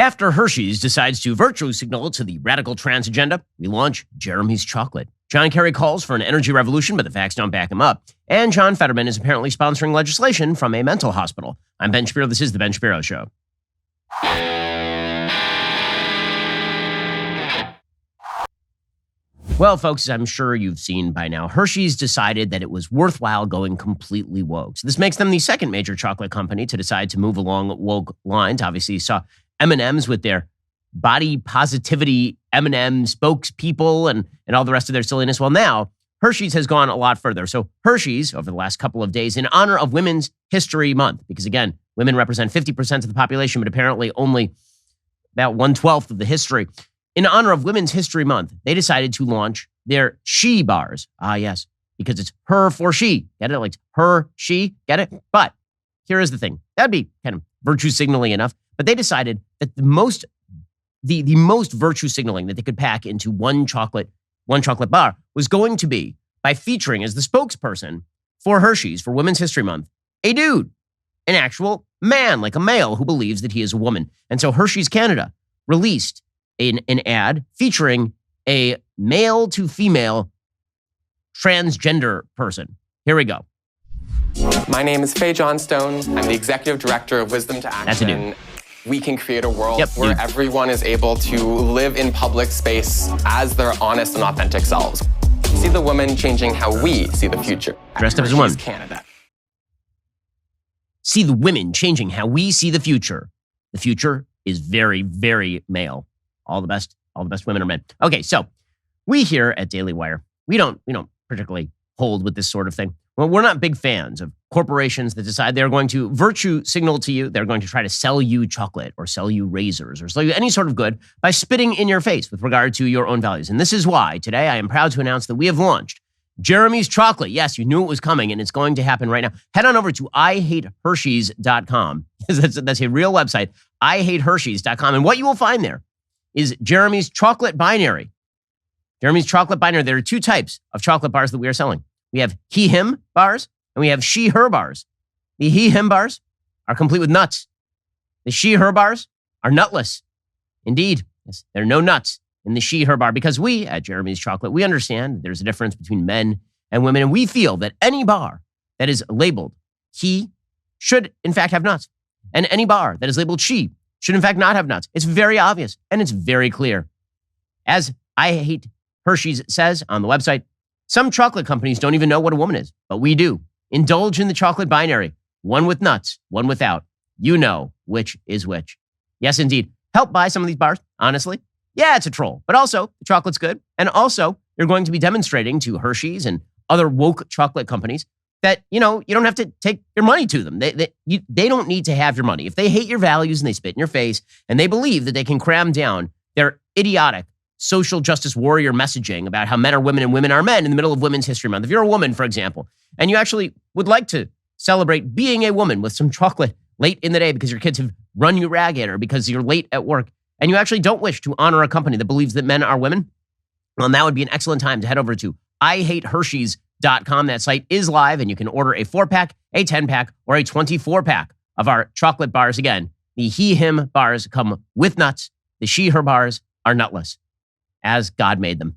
After Hershey's decides to virtue signal to the radical trans agenda, we launch Jeremy's Chocolate. John Kerry calls for an energy revolution, but the facts don't back him up. And John Fetterman is apparently sponsoring legislation from a mental hospital. I'm Ben Shapiro. This is The Ben Shapiro Show. Well, folks, I'm sure you've seen by now, Hershey's decided that it was worthwhile going completely woke. So this makes them the second major chocolate company to decide to move along woke lines. Obviously, you saw M&M's with their body positivity M&M spokespeople and all the rest of their silliness. Well, now Hershey's has gone a lot further. So Hershey's, over the last couple of days, in honor of Women's History Month, because again, women represent 50% of the population, but apparently only about 1/12 of the history. In honor of Women's History Month, they decided to launch their she bars. Ah, yes, because it's her for she. Get it? Like her, she, get it? But here is the thing. That'd be kind of virtue signaling enough. But they decided that the most virtue signaling that they could pack into one chocolate bar was going to be by featuring as the spokesperson for Hershey's for Women's History Month, a dude, an actual man, like a male who believes that he is a woman. And so Hershey's Canada released an ad featuring a male to female transgender person. Here we go. My name is Faye Johnstone. I'm the executive director of Wisdom to Action. That's a dude. We can create a world where everyone is able to live in public space as their honest and authentic selves. See the woman changing how we see the future. Dressed up as a woman. Canada. See the women changing how we see the future. The future is very, very male. All the best women are men. Okay, so we here at DailyWire, we don't particularly hold with this sort of thing. Well, we're not big fans of corporations that decide they're going to virtue signal to you. They're going to try to sell you chocolate or sell you razors or sell you any sort of good by spitting in your face with regard to your own values. And this is why today I am proud to announce that we have launched Jeremy's Chocolate. Yes, you knew it was coming and it's going to happen right now. Head on over to IHateHershey's.com. That's a real website, IHateHershey's.com. And what you will find there is Jeremy's Chocolate Binary. Jeremy's Chocolate Binary. There are two types of chocolate bars that we are selling. We have he-him bars and we have she-her bars. The he-him bars are complete with nuts. The she-her bars are nutless. Indeed, yes, there are no nuts in the she-her bar because we at Jeremy's Chocolate, we understand there's a difference between men and women, and we feel that any bar that is labeled he should in fact have nuts, and any bar that is labeled she should in fact not have nuts. It's very obvious and it's very clear. As I Hate Hershey's says on the website, some chocolate companies don't even know what a woman is, but we do. Indulge in the chocolate binary, one with nuts, one without. You know which is which. Yes, indeed. Help buy some of these bars, honestly. Yeah, it's a troll, but also the chocolate's good. And also you're going to be demonstrating to Hershey's and other woke chocolate companies that, you don't have to take your money to them. They don't need to have your money. If they hate your values and they spit in your face and they believe that they can cram down their idiotic social justice warrior messaging about how men are women and women are men in the middle of Women's History Month. If you're a woman, for example, and you actually would like to celebrate being a woman with some chocolate late in the day because your kids have run you ragged or because you're late at work, and you actually don't wish to honor a company that believes that men are women, well, that would be an excellent time to head over to IHateHershey's.com. That site is live, and you can order a 4-pack, a 10-pack, or a 24-pack of our chocolate bars. Again, the he-him bars come with nuts. The she-her bars are nutless, as God made them.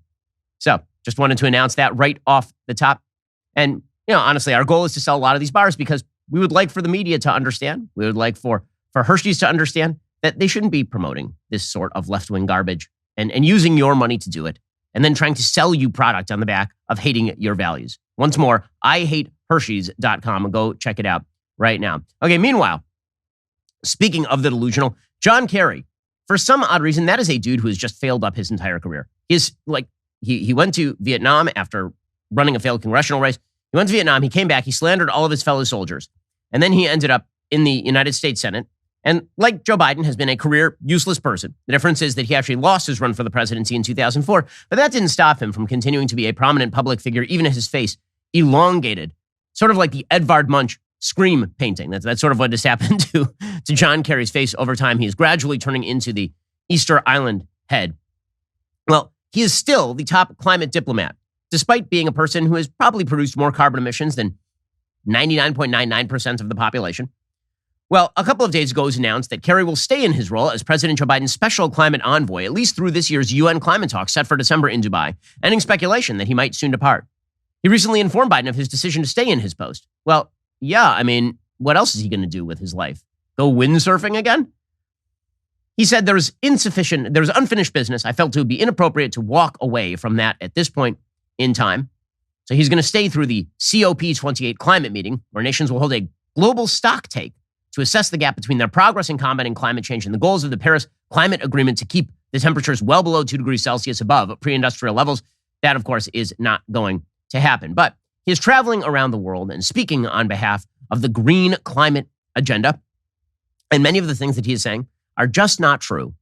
So just wanted to announce that right off the top. And, honestly, our goal is to sell a lot of these bars because we would like for the media to understand. We would like for Hershey's to understand that they shouldn't be promoting this sort of left-wing garbage and using your money to do it and then trying to sell you product on the back of hating your values. Once more, IHateHershey's.com. Go check it out right now. Okay, meanwhile, speaking of the delusional, John Kerry, for some odd reason, that is a dude who has just failed up his entire career. He went to Vietnam after running a failed congressional race. He went to Vietnam. He came back. He slandered all of his fellow soldiers. And then he ended up in the United States Senate. And like Joe Biden, has been a career useless person. The difference is that he actually lost his run for the presidency in 2004. But that didn't stop him from continuing to be a prominent public figure, even as his face elongated, sort of like the Edvard Munch Scream painting. That's sort of what has happened to John Kerry's face over time. He is gradually turning into the Easter Island head. Well, he is still the top climate diplomat, despite being a person who has probably produced more carbon emissions than 99.99% of the population. Well, a couple of days ago, it was announced that Kerry will stay in his role as President Joe Biden's special climate envoy, at least through this year's UN climate talks set for December in Dubai, ending speculation that he might soon depart. He recently informed Biden of his decision to stay in his post. Well, yeah, I mean, what else is he going to do with his life? Go windsurfing again? He said there was unfinished business. I felt it would be inappropriate to walk away from that at this point in time. So he's going to stay through the COP28 climate meeting, where nations will hold a global stock take to assess the gap between their progress in combating climate change and the goals of the Paris Climate Agreement to keep the temperatures well below 2 degrees Celsius above pre-industrial levels. That, of course, is not going to happen. But he is traveling around the world and speaking on behalf of the green climate agenda. And many of the things that he is saying are just not true.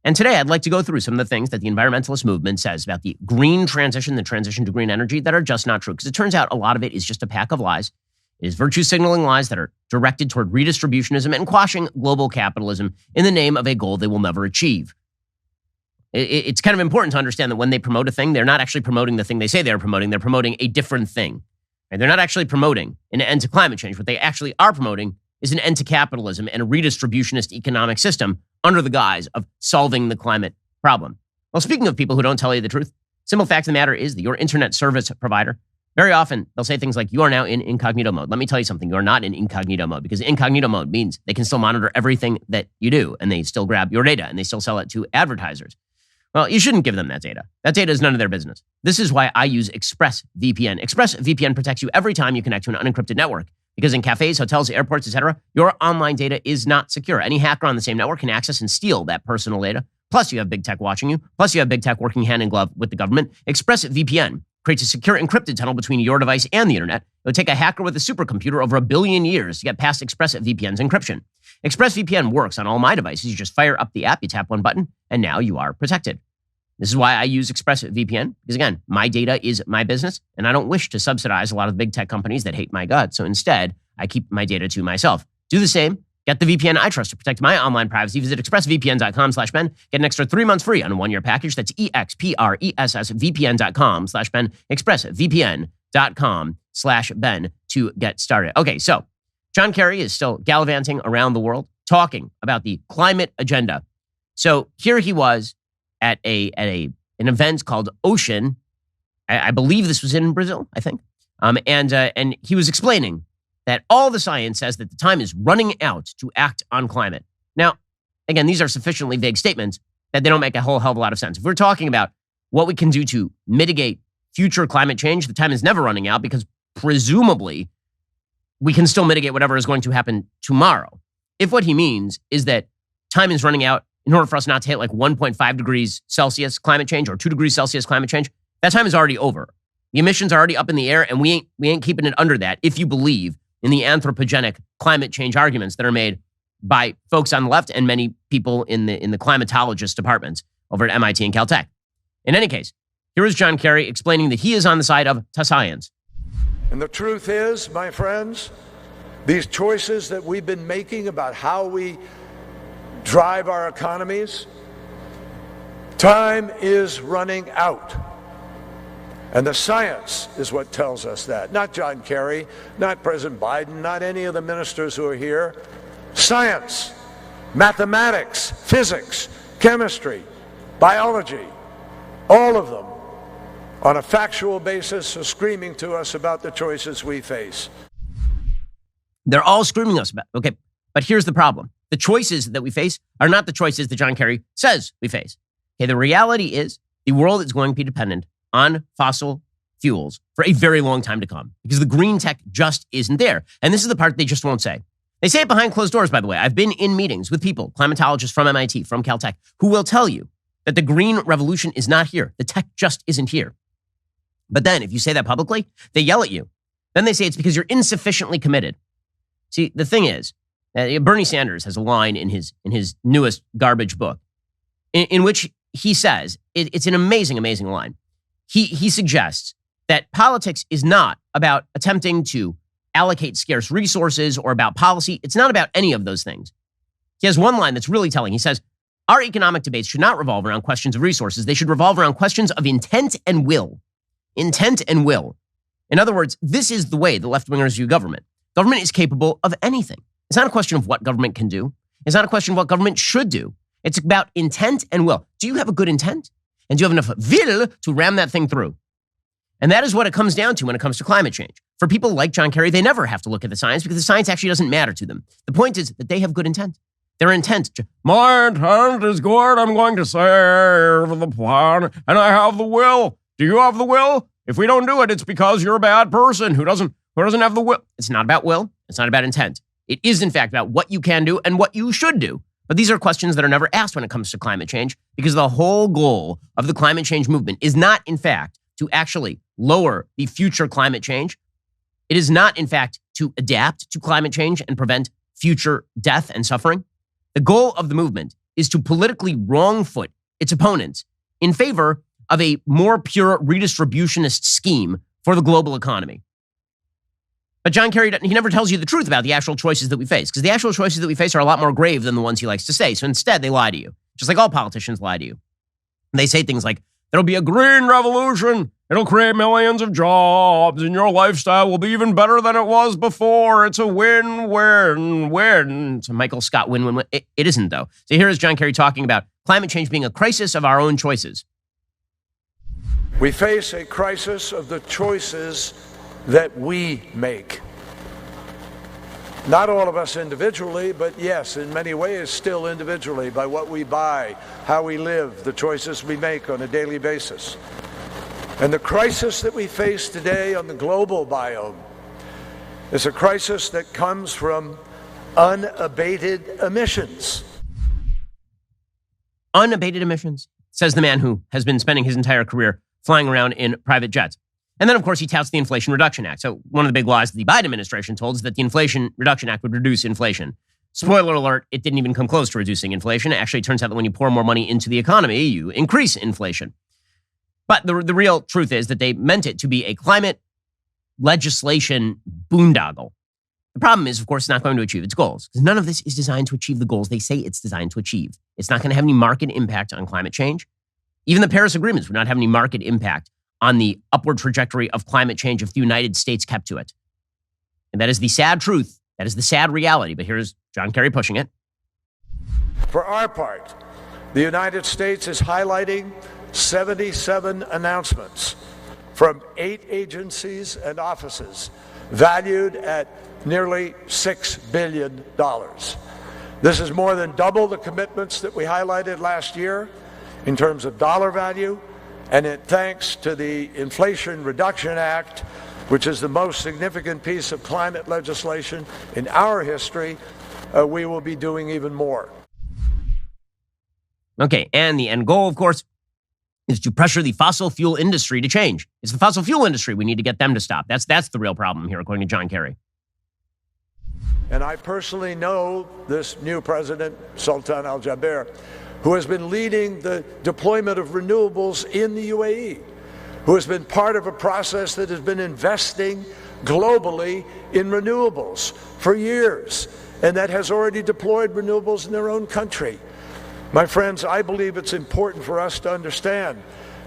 And today I'd like to go through some of the things that the environmentalist movement says about the green transition, the transition to green energy, that are just not true. Because it turns out a lot of it is just a pack of lies. It is virtue signaling lies that are directed toward redistributionism and quashing global capitalism in the name of a goal they will never achieve. It's kind of important to understand that when they promote a thing, they're not actually promoting the thing they say they're promoting a different thing. And they're not actually promoting an end to climate change. What they actually are promoting is an end to capitalism and a redistributionist economic system under the guise of solving the climate problem. Well, speaking of people who don't tell you the truth, simple fact of the matter is that your internet service provider, very often they'll say things like, you are now in incognito mode. Let me tell you something. You are not in incognito mode, because incognito mode means they can still monitor everything that you do, and they still grab your data and they still sell it to advertisers. Well, you shouldn't give them that data. That data is none of their business. This is why I use ExpressVPN. ExpressVPN protects you every time you connect to an unencrypted network, because in cafes, hotels, airports, etc., your online data is not secure. Any hacker on the same network can access and steal that personal data. Plus, you have big tech watching you. Plus, you have big tech working hand in glove with the government. ExpressVPN creates a secure encrypted tunnel between your device and the internet. It would take a hacker with a supercomputer over 1 billion years to get past ExpressVPN's encryption. ExpressVPN works on all my devices. You just fire up the app, you tap one button, and now you are protected. This is why I use ExpressVPN, because again, my data is my business, and I don't wish to subsidize a lot of big tech companies that hate my guts. So instead, I keep my data to myself. Do the same. Get the VPN I trust to protect my online privacy. Visit expressvpn.com/Ben. Get an extra 3 months free on a 1-year package. That's expressvpn.com/Ben. expressvpn.com/Ben to get started. Okay, so John Kerry is still gallivanting around the world talking about the climate agenda. So here he was at an event called Ocean. I believe this was in Brazil, I think. And he was explaining that all the science says that the time is running out to act on climate. Now, again, these are sufficiently vague statements that they don't make a whole hell of a lot of sense. If we're talking about what we can do to mitigate future climate change, the time is never running out, because presumably we can still mitigate whatever is going to happen tomorrow. If what he means is that time is running out in order for us not to hit like 1.5 degrees Celsius climate change or 2 degrees Celsius climate change, that time is already over. The emissions are already up in the air, and we ain't keeping it under that, if you believe in the anthropogenic climate change arguments that are made by folks on the left and many people in the climatologist departments over at MIT and Caltech. In any case, here is John Kerry explaining that he is on the side of science. And the truth is, my friends, these choices that we've been making about how we drive our economies, time is running out. And the science is what tells us that. Not John Kerry, not President Biden, not any of the ministers who are here. Science, mathematics, physics, chemistry, biology, all of them on a factual basis are screaming to us about the choices we face. They're all screaming us about, okay, but here's the problem. The choices that we face are not the choices that John Kerry says we face. Okay, the reality is the world is going to be dependent on fossil fuels for a very long time to come, because the green tech just isn't there. And this is the part they just won't say. They say it behind closed doors, by the way. I've been in meetings with people, climatologists from MIT, from Caltech, who will tell you that the green revolution is not here. The tech just isn't here. But then if you say that publicly, they yell at you. Then they say it's because you're insufficiently committed. See, the thing is, Bernie Sanders has a line in his newest garbage book in which he says, it's an amazing line. He suggests that politics is not about attempting to allocate scarce resources or about policy. It's not about any of those things. He has one line that's really telling. He says, our economic debates should not revolve around questions of resources. They should revolve around questions of intent and will. Intent and will. In other words, this is the way the left-wingers view government. Government is capable of anything. It's not a question of what government can do. It's not a question of what government should do. It's about intent and will. Do you have a good intent? And do you have enough will to ram that thing through? And that is what it comes down to when it comes to climate change. For people like John Kerry, they never have to look at the science because the science actually doesn't matter to them. The point is that they have good intent. Their intent, my intent is good. I'm going to save the planet, and I have the will. Do you have the will? If we don't do it, it's because you're a bad person who doesn't have the will. It's not about will. It's not about intent. It is, in fact, about what you can do and what you should do. But these are questions that are never asked when it comes to climate change, because the whole goal of the climate change movement is not, in fact, to actually lower the future climate change. It is not, in fact, to adapt to climate change and prevent future death and suffering. The goal of the movement is to politically wrong-foot its opponents in favor of a more pure redistributionist scheme for the global economy. But John Kerry, he never tells you the truth about the actual choices that we face, because the actual choices that we face are a lot more grave than the ones he likes to say. So instead, they lie to you, just like all politicians lie to you. And they say things like, there'll be a green revolution. It'll create millions of jobs, and your lifestyle will be even better than it was before. It's a win-win-win. It's a Michael Scott win-win-win. It isn't, though. So here is John Kerry talking about climate change being a crisis of our own choices. We face a crisis of the choices that we make. Not all of us individually, but yes, in many ways still individually, by what we buy, how we live, the choices we make on a daily basis. And the crisis that we face today on the global biome is a crisis that comes from unabated emissions. Unabated emissions, says the man who has been spending his entire career flying around in private jets. And then, of course, he touts the Inflation Reduction Act. So one of the big lies that the Biden administration told is that the Inflation Reduction Act would reduce inflation. Spoiler alert, it didn't even come close to reducing inflation. Actually, it turns out that when you pour more money into the economy, you increase inflation. But the real truth is that they meant it to be a climate legislation boondoggle. The problem is, of course, it's not going to achieve its goals, because none of this is designed to achieve the goals they say it's designed to achieve. It's not going to have any market impact on climate change. Even the Paris agreements would not have any market impact on the upward trajectory of climate change if the United States kept to it. And that is the sad truth. That is the sad reality. But here's John Kerry pushing it. For our part, the United States is highlighting 77 announcements from 8 agencies and offices valued at nearly $6 billion. This is more than double the commitments that we highlighted last year in terms of dollar value. And thanks to the Inflation Reduction Act, which is the most significant piece of climate legislation in our history, we will be doing even more. Okay, and the end goal, of course, is to pressure the fossil fuel industry to change. It's the fossil fuel industry. We need to get them to stop. That's the real problem here, according to John Kerry. And I personally know this new president, Sultan Al-Jaber, who has been leading the deployment of renewables in the UAE, who has been part of a process that has been investing globally in renewables for years, and that has already deployed renewables in their own country. My friends, I believe it's important for us to understand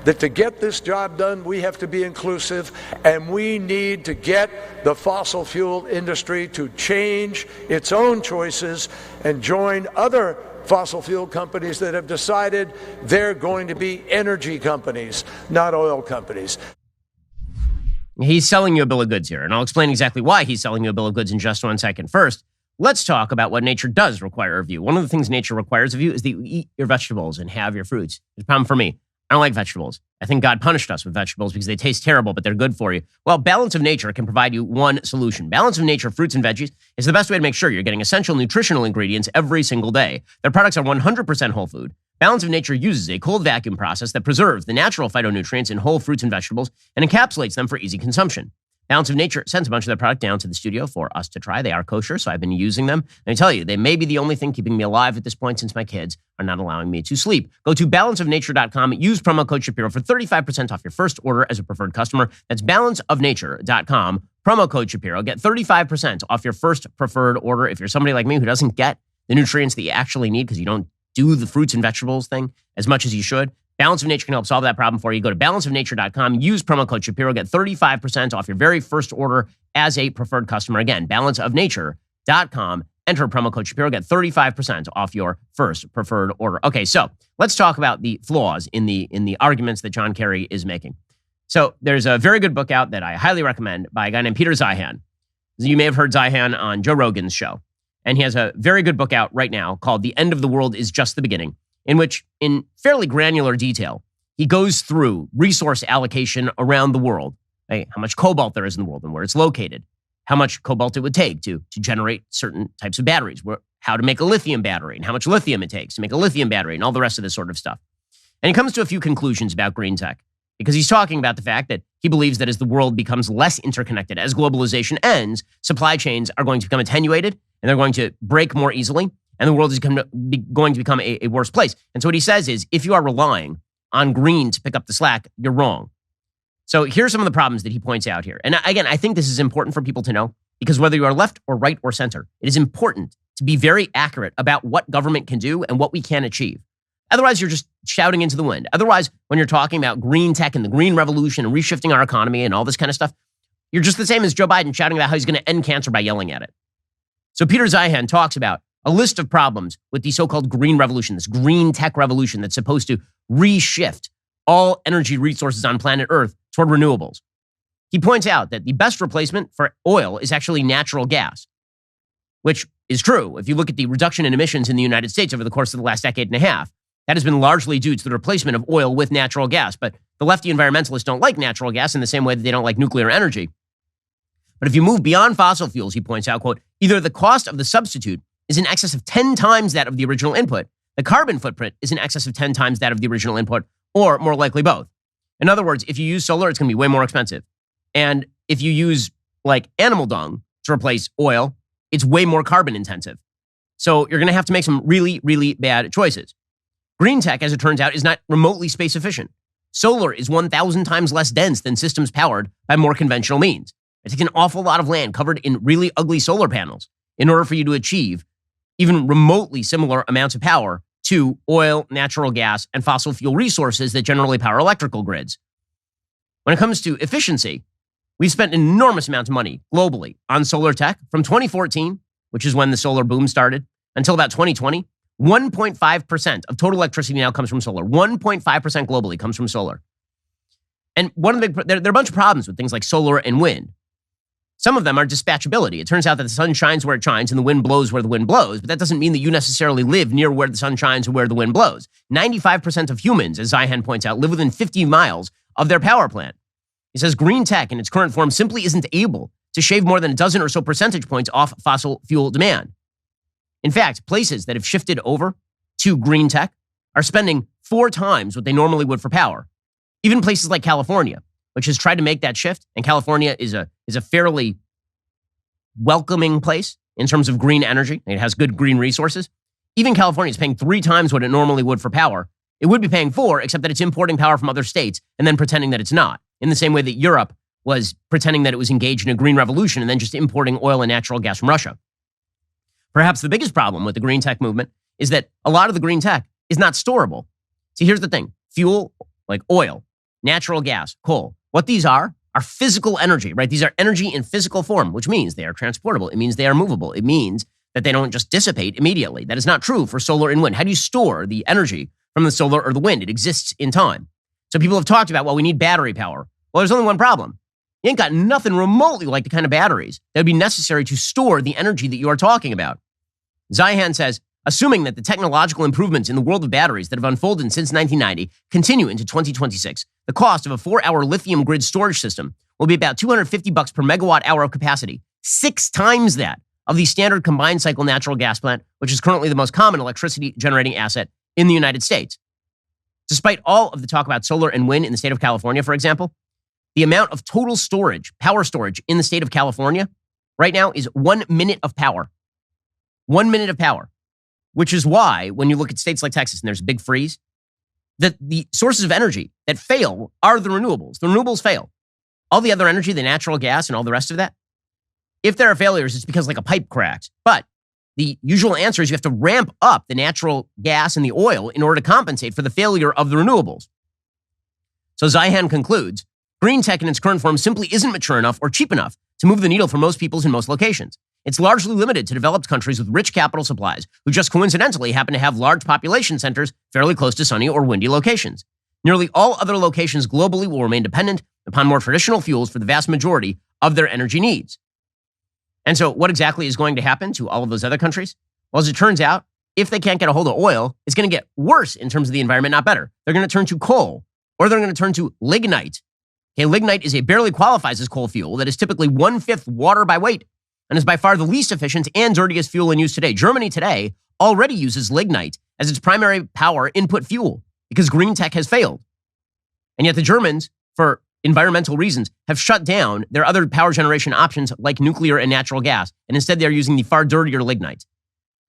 that to get this job done, we have to be inclusive, and we need to get the fossil fuel industry to change its own choices and join other fossil fuel companies that have decided they're going to be energy companies, not oil companies. He's selling you a bill of goods here, and I'll explain exactly why he's selling you a bill of goods in just 1 second. First, let's talk about what nature does require of you. One of the things nature requires of you is that you eat your vegetables and have your fruits. It's a problem for me. I don't like vegetables. I think God punished us with vegetables because they taste terrible, but they're good for you. Well, Balance of Nature can provide you one solution. Balance of Nature fruits and veggies is the best way to make sure you're getting essential nutritional ingredients every single day. Their products are 100% whole food. Balance of Nature uses a cold vacuum process that preserves the natural phytonutrients in whole fruits and vegetables and encapsulates them for easy consumption. Balance of Nature sends a bunch of their product down to the studio for us to try. They are kosher, so I've been using them. And I tell you, they may be the only thing keeping me alive at this point since my kids are not allowing me to sleep. Go to balanceofnature.com, use promo code Shapiro for 35% off your first order as a preferred customer. That's balanceofnature.com, promo code Shapiro. Get 35% off your first preferred order if you're somebody like me who doesn't get the nutrients that you actually need because you don't do the fruits and vegetables thing as much as you should. Balance of Nature can help solve that problem for you. Go to balanceofnature.com, use promo code Shapiro, get 35% off your very first order as a preferred customer. Again, balanceofnature.com, enter promo code Shapiro, get 35% off your first preferred order. Okay, so let's talk about the flaws in the arguments that John Kerry is making. So there's a very good book out that I highly recommend by a guy named Peter Zeihan. You may have heard Zeihan on Joe Rogan's show. And he has a very good book out right now called The End of the World is Just the Beginning, in which, in fairly granular detail, he goes through resource allocation around the world, right? How much cobalt there is in the world and where it's located, how much cobalt it would take to generate certain types of batteries, how to make a lithium battery, and how much lithium it takes to make a lithium battery, and all the rest of this sort of stuff. And he comes to a few conclusions about green tech, because he's talking about the fact that he believes that as the world becomes less interconnected, as globalization ends, supply chains are going to become attenuated, and they're going to break more easily, and the world is going to become a worse place. And so what he says is, if you are relying on green to pick up the slack, you're wrong. So here's some of the problems that he points out here. And again, I think this is important for people to know, because whether you are left or right or center, it is important to be very accurate about what government can do and what we can achieve. Otherwise, you're just shouting into the wind. Otherwise, when you're talking about green tech and the green revolution and reshifting our economy and all this kind of stuff, you're just the same as Joe Biden shouting about how he's going to end cancer by yelling at it. So Peter Zeihan talks about a list of problems with the so-called green revolution, this green tech revolution that's supposed to reshift all energy resources on planet Earth toward renewables. He points out that the best replacement for oil is actually natural gas, which is true. If you look at the reduction in emissions in the United States over the course of the last decade and a half, that has been largely due to the replacement of oil with natural gas. But the lefty environmentalists don't like natural gas in the same way that they don't like nuclear energy. But if you move beyond fossil fuels, he points out, quote, either the cost of the substitute is in excess of 10 times that of the original input, the carbon footprint is in excess of 10 times that of the original input, or more likely both. In other words, if you use solar, it's going to be way more expensive. And if you use like animal dung to replace oil, it's way more carbon intensive. So you're going to have to make some really, really bad choices. Green tech, as it turns out, is not remotely space efficient. Solar is 1,000 times less dense than systems powered by more conventional means. It takes an awful lot of land covered in really ugly solar panels in order for you to achieve even remotely similar amounts of power to oil, natural gas, and fossil fuel resources that generally power electrical grids. When it comes to efficiency, we've spent enormous amounts of money globally on solar tech from 2014, which is when the solar boom started, until about 2020. 1.5% of total electricity now comes from solar. 1.5% globally comes from solar. And there are a bunch of problems with things like solar and wind. Some of them are dispatchability. It turns out that the sun shines where it shines and the wind blows where the wind blows, but that doesn't mean that you necessarily live near where the sun shines or where the wind blows. 95% of humans, as Zeihan points out, live within 50 miles of their power plant. He says green tech in its current form simply isn't able to shave more than a dozen or so percentage points off fossil fuel demand. In fact, places that have shifted over to green tech are spending 4 times what they normally would for power. Even places like California, which has tried to make that shift, and California is a fairly welcoming place in terms of green energy. It has good green resources. Even California is paying 3 times what it normally would for power. It would be paying 4, except that it's importing power from other states and then pretending that it's not, in the same way that Europe was pretending that it was engaged in a green revolution and then just importing oil and natural gas from Russia. Perhaps the biggest problem with the green tech movement is that a lot of the green tech is not storable. See, here's the thing. Fuel, like oil, natural gas, coal, what these are physical energy, right? These are energy in physical form, which means they are transportable. It means they are movable. It means that they don't just dissipate immediately. That is not true for solar and wind. How do you store the energy from the solar or the wind? It exists in time. So people have talked about, well, we need battery power. Well, there's only one problem. You ain't got nothing remotely like the kind of batteries that would be necessary to store the energy that you are talking about. Zeihan says, assuming that the technological improvements in the world of batteries that have unfolded since 1990 continue into 2026, the cost of a 4-hour lithium grid storage system will be about $250 per megawatt hour of capacity, 6 times that of the standard combined cycle natural gas plant, which is currently the most common electricity generating asset in the United States. Despite all of the talk about solar and wind in the state of California, for example, the amount of total storage, power storage in the state of California right now is 1 minute of power. 1 minute of power, which is why when you look at states like Texas and there's a big freeze, that the sources of energy that fail are the renewables. The renewables fail. All the other energy, the natural gas and all the rest of that, if there are failures, it's because like a pipe cracks. But the usual answer is you have to ramp up the natural gas and the oil in order to compensate for the failure of the renewables. So Zeihan concludes, green tech in its current form simply isn't mature enough or cheap enough to move the needle for most peoples in most locations. It's largely limited to developed countries with rich capital supplies, who just coincidentally happen to have large population centers fairly close to sunny or windy locations. Nearly all other locations globally will remain dependent upon more traditional fuels for the vast majority of their energy needs. And so what exactly is going to happen to all of those other countries? Well, as it turns out, if they can't get a hold of oil, it's going to get worse in terms of the environment, not better. They're going to turn to coal, or they're going to turn to lignite. Okay, lignite barely qualifies as coal fuel that is typically 1/5 water by weight and is by far the least efficient and dirtiest fuel in use today. Germany today already uses lignite as its primary power input fuel because green tech has failed. And yet the Germans, for environmental reasons, have shut down their other power generation options like nuclear and natural gas, and instead they're using the far dirtier lignite.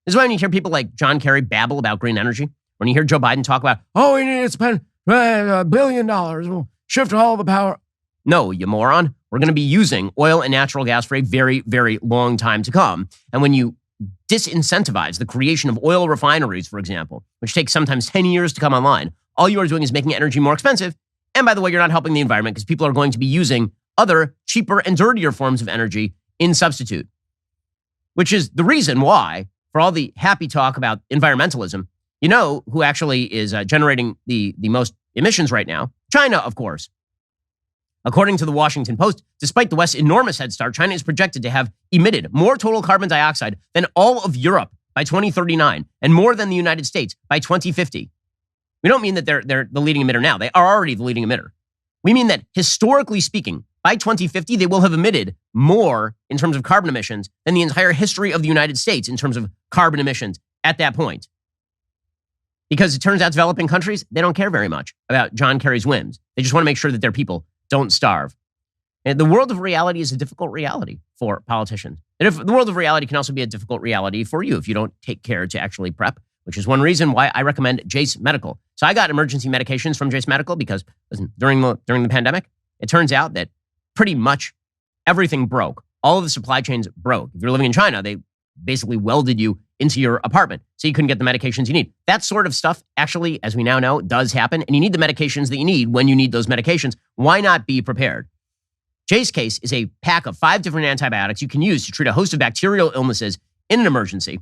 This is why when you hear people like John Kerry babble about green energy, when you hear Joe Biden talk about, we need to spend $1 billion, we'll shift all the power. No, you moron. We're going to be using oil and natural gas for a very, very long time to come. And when you disincentivize the creation of oil refineries, for example, which takes sometimes 10 years to come online, all you are doing is making energy more expensive. And by the way, you're not helping the environment because people are going to be using other cheaper and dirtier forms of energy in substitute, which is the reason why, for all the happy talk about environmentalism, you know who actually is generating the most emissions right now? China, of course. According to the Washington Post, despite the West's enormous head start, China is projected to have emitted more total carbon dioxide than all of Europe by 2039 and more than the United States by 2050. We don't mean that they're the leading emitter now. They are already the leading emitter. We mean that, historically speaking, by 2050, they will have emitted more in terms of carbon emissions than the entire history of the United States in terms of carbon emissions at that point. Because it turns out developing countries, they don't care very much about John Kerry's whims. They just want to make sure that their people don't starve. And the world of reality is a difficult reality for politicians. And if the world of reality can also be a difficult reality for you if you don't take care to actually prep, which is one reason why I recommend Jace Medical. So I got emergency medications from Jace Medical because, listen, during the pandemic, it turns out that pretty much everything broke. All of the supply chains broke. If you're living in China, they basically welded you into your apartment so you couldn't get the medications you need. That sort of stuff actually, as we now know, does happen. And you need the medications that you need when you need those medications. Why not be prepared? Jace Case is a pack of 5 different antibiotics you can use to treat a host of bacterial illnesses in an emergency.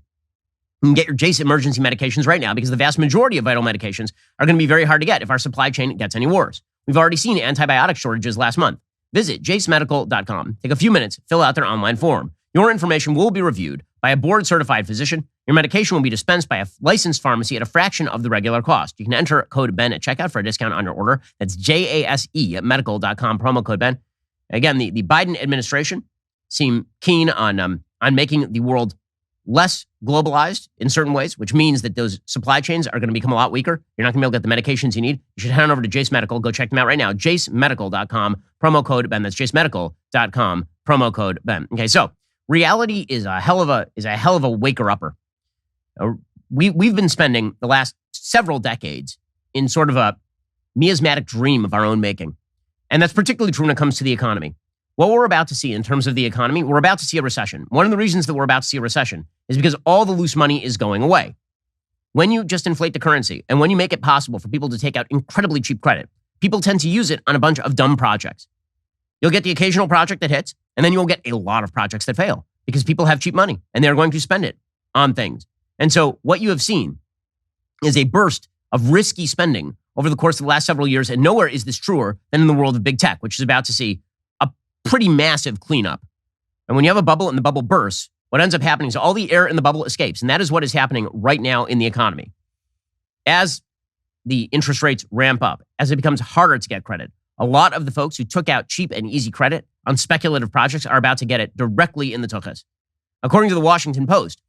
You can get your Jace emergency medications right now because the vast majority of vital medications are going to be very hard to get if our supply chain gets any worse. We've already seen antibiotic shortages last month. Visit jacemedical.com. Take a few minutes, fill out their online form. Your information will be reviewed by a board-certified physician. Your medication will be dispensed by a licensed pharmacy at a fraction of the regular cost. You can enter code BEN at checkout for a discount on your order. That's JASE medical.com, promo code BEN. Again, the Biden administration seem keen on making the world less globalized in certain ways, which means that those supply chains are going to become a lot weaker. You're not going to be able to get the medications you need. You should head on over to Jace Medical. Go check them out right now. JaceMedical.com, promo code BEN. That's JaceMedical.com, promo code BEN. Okay, so reality is a hell of a waker-upper. We've been spending the last several decades in sort of a miasmatic dream of our own making. And that's particularly true when it comes to the economy. What we're about to see in terms of the economy, we're about to see a recession. One of the reasons that we're about to see a recession is because all the loose money is going away. When you just inflate the currency and when you make it possible for people to take out incredibly cheap credit, people tend to use it on a bunch of dumb projects. You'll get the occasional project that hits, and then you'll get a lot of projects that fail because people have cheap money and they're going to spend it on things. And so what you have seen is a burst of risky spending over the course of the last several years, and nowhere is this truer than in the world of big tech, which is about to see a pretty massive cleanup. And when you have a bubble and the bubble bursts, what ends up happening is all the air in the bubble escapes, and that is what is happening right now in the economy. As the interest rates ramp up, as it becomes harder to get credit, a lot of the folks who took out cheap and easy credit on speculative projects are about to get it directly in the tuchus. According to the Washington Post,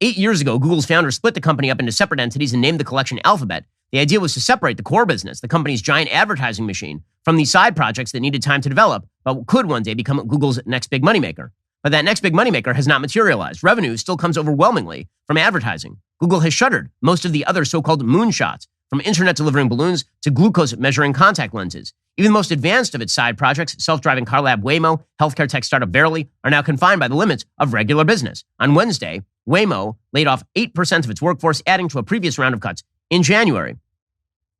8 years ago, Google's founder split the company up into separate entities and named the collection Alphabet. The idea was to separate the core business, the company's giant advertising machine, from the side projects that needed time to develop, but could one day become Google's next big moneymaker. But that next big moneymaker has not materialized. Revenue still comes overwhelmingly from advertising. Google has shuttered most of the other so-called moonshots, from internet delivering balloons to glucose measuring contact lenses. Even the most advanced of its side projects, self-driving car lab Waymo, healthcare tech startup Verily, are now confined by the limits of regular business. On Wednesday, Waymo laid off 8% of its workforce, adding to a previous round of cuts in January.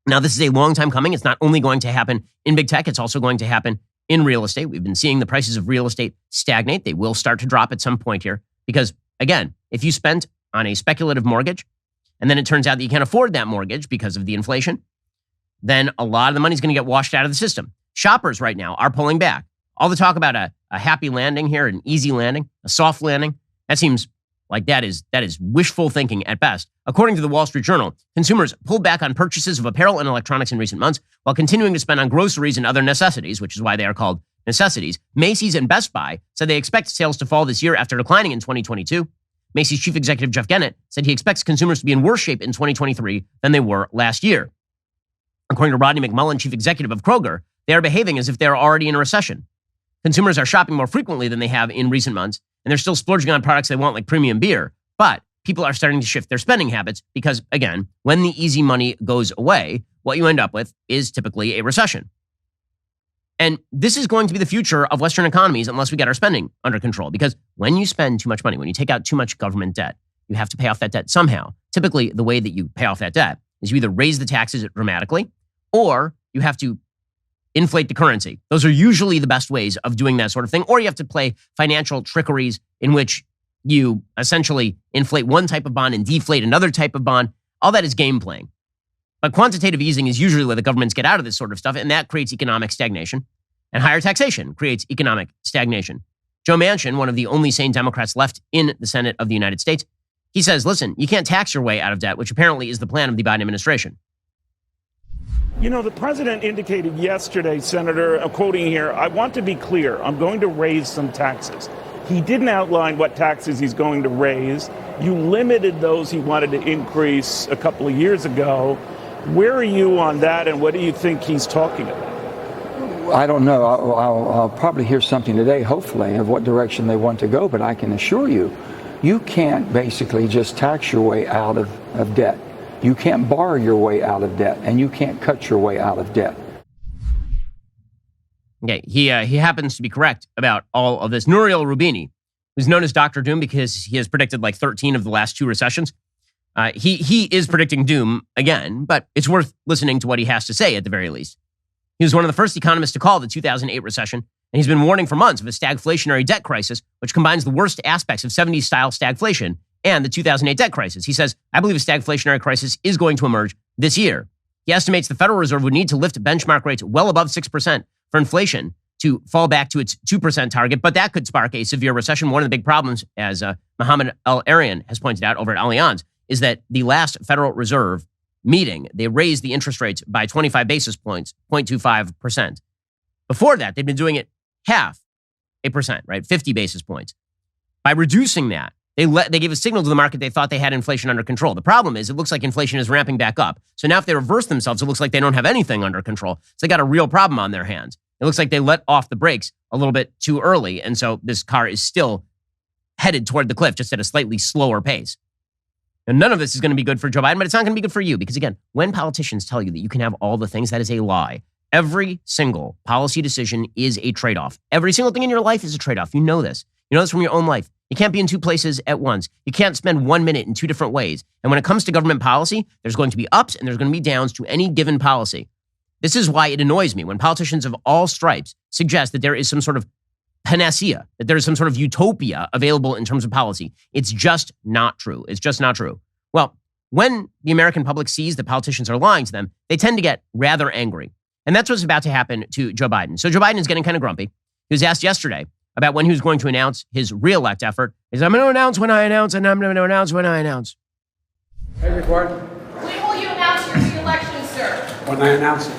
Now, this is a long time coming. It's not only going to happen in big tech, it's also going to happen in real estate. We've been seeing the prices of real estate stagnate. They will start to drop at some point here. Because again, if you spent on a speculative mortgage and then it turns out that you can't afford that mortgage because of the inflation, then a lot of the money is going to get washed out of the system. Shoppers right now are pulling back. All the talk about a happy landing here, an easy landing, a soft landing, that seems like that is wishful thinking at best. According to the Wall Street Journal, consumers pulled back on purchases of apparel and electronics in recent months while continuing to spend on groceries and other necessities, which is why they are called necessities. Macy's and Best Buy said they expect sales to fall this year after declining in 2022. Macy's chief executive Jeff Gennett said he expects consumers to be in worse shape in 2023 than they were last year. According to Rodney McMullen, chief executive of Kroger, they are behaving as if they are already in a recession. Consumers are shopping more frequently than they have in recent months, and they're still splurging on products they want like premium beer. But people are starting to shift their spending habits because, again, when the easy money goes away, what you end up with is typically a recession. And this is going to be the future of Western economies unless we get our spending under control. Because when you spend too much money, when you take out too much government debt, you have to pay off that debt somehow. Typically, the way that you pay off that debt is you either raise the taxes dramatically or you have to inflate the currency. Those are usually the best ways of doing that sort of thing. Or you have to play financial trickeries in which you essentially inflate one type of bond and deflate another type of bond. All that is game playing. But quantitative easing is usually where the governments get out of this sort of stuff, and that creates economic stagnation. And higher taxation creates economic stagnation. Joe Manchin, one of the only sane Democrats left in the Senate of the United States, he says, listen, you can't tax your way out of debt, which apparently is the plan of the Biden administration. You know, the president indicated yesterday, Senator, I'm quoting here, I want to be clear, I'm going to raise some taxes. He didn't outline what taxes he's going to raise. You limited those he wanted to increase a couple of years ago. Where are you on that, and what do you think he's talking about? I don't know. I'll probably hear something today, hopefully, of what direction they want to go, but I can assure you, you can't basically just tax your way out of debt. You can't borrow your way out of debt, and you can't cut your way out of debt. Okay, he happens to be correct about all of this. Nouriel Roubini, who's known as Dr. Doom because he has predicted like 13 of the last 2 recessions. He is predicting doom again, but it's worth listening to what he has to say at the very least. He was one of the first economists to call the 2008 recession, and he's been warning for months of a stagflationary debt crisis, which combines the worst aspects of 70s-style stagflation and the 2008 debt crisis. He says, I believe a stagflationary crisis is going to emerge this year. He estimates the Federal Reserve would need to lift benchmark rates well above 6% for inflation to fall back to its 2% target, but that could spark a severe recession. One of the big problems, as Mohammed El-Arian has pointed out over at Allianz, is that the last Federal Reserve meeting, they raised the interest rates by 25 basis points, 0.25%. Before that, they'd been doing it half a percent, right? 50 basis points. By reducing that, they gave a signal to the market they thought they had inflation under control. The problem is it looks like inflation is ramping back up. So now if they reverse themselves, it looks like they don't have anything under control. So they got a real problem on their hands. It looks like they let off the brakes a little bit too early. And so this car is still headed toward the cliff, just at a slightly slower pace. And none of this is going to be good for Joe Biden, but it's not going to be good for you. Because again, when politicians tell you that you can have all the things, that is a lie. Every single policy decision is a trade-off. Every single thing in your life is a trade-off. You know this. You know this from your own life. You can't be in 2 places at once. You can't spend 1 minute in 2 different ways. And when it comes to government policy, there's going to be ups and there's going to be downs to any given policy. This is why it annoys me when politicians of all stripes suggest that there is some sort of panacea, that there is some sort of utopia available in terms of policy. It's just not true. It's just not true. Well, when the American public sees that politicians are lying to them, they tend to get rather angry. And that's what's about to happen to Joe Biden. So Joe Biden is getting kind of grumpy. He was asked yesterday about when he was going to announce his re-elect effort. He said, I'm going to announce when I announce, and I'm going to announce when I announce. Hey, record. When will you announce your re-election, sir? When I announce it.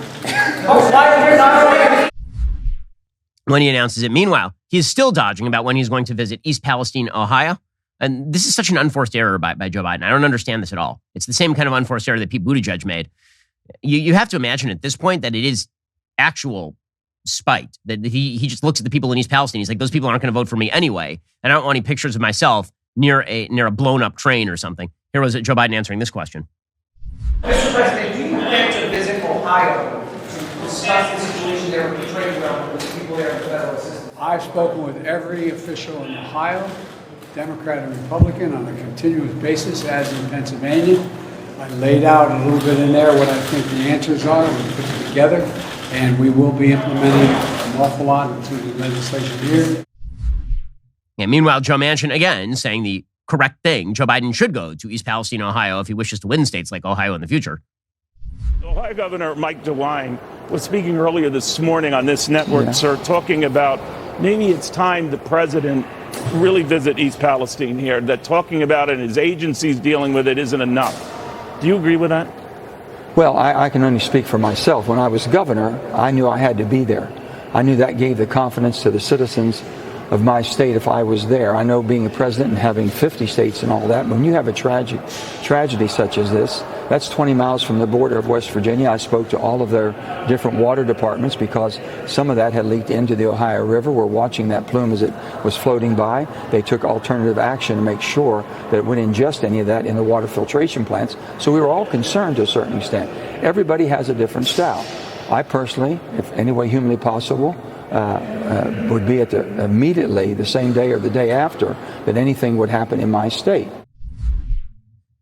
When he announces it. Meanwhile, he is still dodging about when he's going to visit East Palestine, Ohio. And this is such an unforced error by Joe Biden. I don't understand this at all. It's the same kind of unforced error that Pete Buttigieg made. You have to imagine at this point that it is actual spite, that he just looks at the people in East Palestine. He's like, those people aren't going to vote for me anyway. And I don't want any pictures of myself near a blown up train or something. Here was Joe Biden answering this question. Mr. President, do you plan to visit Ohio to discuss the situation there with the trade realm with the people there in the federal system? I've spoken with every official in Ohio, Democrat and Republican, on a continuous basis, as in Pennsylvania. I laid out a little bit in there what I think the answers are. We put it together, and we will be implementing an awful lot into the legislation here. And meanwhile, Joe Manchin, again, saying the correct thing. Joe Biden should go to East Palestine, Ohio, if he wishes to win states like Ohio in the future. Ohio Governor Mike DeWine was speaking earlier this morning on this network, sir, talking about maybe it's time the president really visit East Palestine here, that talking about it and his agencies dealing with it isn't enough. Do you agree with that? Well, I can only speak for myself. When I was governor, I knew I had to be there. I knew that gave the confidence to the citizens of my state if I was there. I know being a president and having 50 states and all that, but when you have a tragedy such as this, that's 20 miles from the border of West Virginia. I spoke to all of their different water departments because some of that had leaked into the Ohio River. We're watching that plume as it was floating by. They took alternative action to make sure that it wouldn't ingest any of that in the water filtration plants. So we were all concerned to a certain extent. Everybody has a different style. I personally, if any way humanly possible, would be immediately the same day or the day after that anything would happen in my state.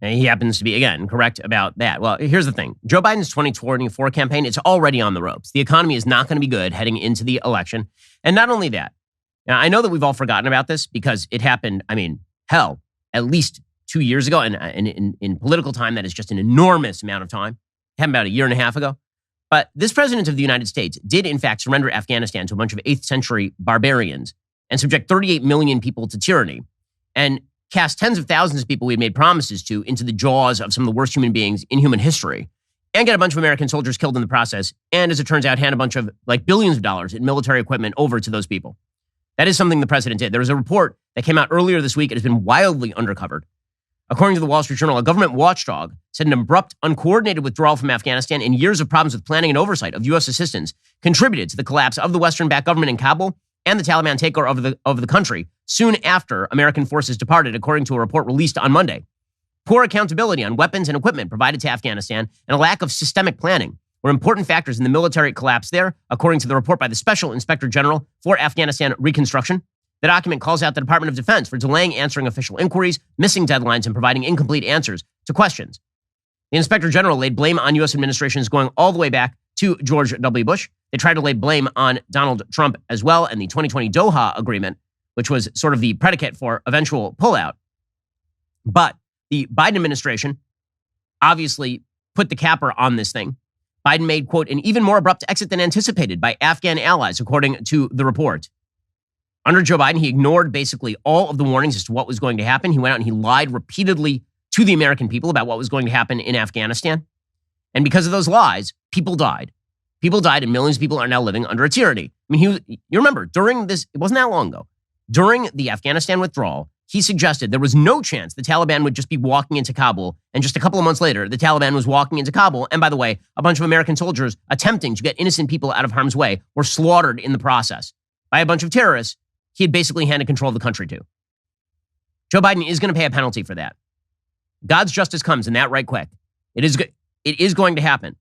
And he happens to be, again, correct about that. Well, here's the thing. Joe Biden's 2024 campaign, it's already on the ropes. The economy is not going to be good heading into the election. And not only that, now, I know that we've all forgotten about this because it happened, at least 2 years ago. And in political time, that is just an enormous amount of time. It happened about a year and a half ago. But this president of the United States did, in fact, surrender Afghanistan to a bunch of 8th century barbarians and subject 38 million people to tyranny and cast tens of thousands of people we had made promises to into the jaws of some of the worst human beings in human history and get a bunch of American soldiers killed in the process. And as it turns out, hand a bunch of billions of dollars in military equipment over to those people. That is something the president did. There was a report that came out earlier this week. It has been wildly undercovered. According to the Wall Street Journal, a government watchdog said an abrupt, uncoordinated withdrawal from Afghanistan and years of problems with planning and oversight of U.S. assistance contributed to the collapse of the Western-backed government in Kabul and the Taliban takeover of the country soon after American forces departed, according to a report released on Monday. Poor accountability on weapons and equipment provided to Afghanistan and a lack of systemic planning were important factors in the military collapse there, according to the report by the Special Inspector General for Afghanistan Reconstruction. The document calls out the Department of Defense for delaying answering official inquiries, missing deadlines, and providing incomplete answers to questions. The Inspector General laid blame on U.S. administrations going all the way back to George W. Bush. They tried to lay blame on Donald Trump as well and the 2020 Doha Agreement, which was sort of the predicate for eventual pullout. But the Biden administration obviously put the capper on this thing. Biden made, quote, an even more abrupt exit than anticipated by Afghan allies, according to the report. Under Joe Biden, he ignored basically all of the warnings as to what was going to happen. He went out and he lied repeatedly to the American people about what was going to happen in Afghanistan. And because of those lies, people died. People died and millions of people are now living under a tyranny. I mean, you remember, during this, it wasn't that long ago, during the Afghanistan withdrawal, he suggested there was no chance the Taliban would just be walking into Kabul. And just a couple of months later, the Taliban was walking into Kabul. And by the way, a bunch of American soldiers attempting to get innocent people out of harm's way were slaughtered in the process by a bunch of terrorists he had basically handed control of the country to. Joe Biden is going to pay a penalty for that. God's justice comes, and that right quick. It is going to happen,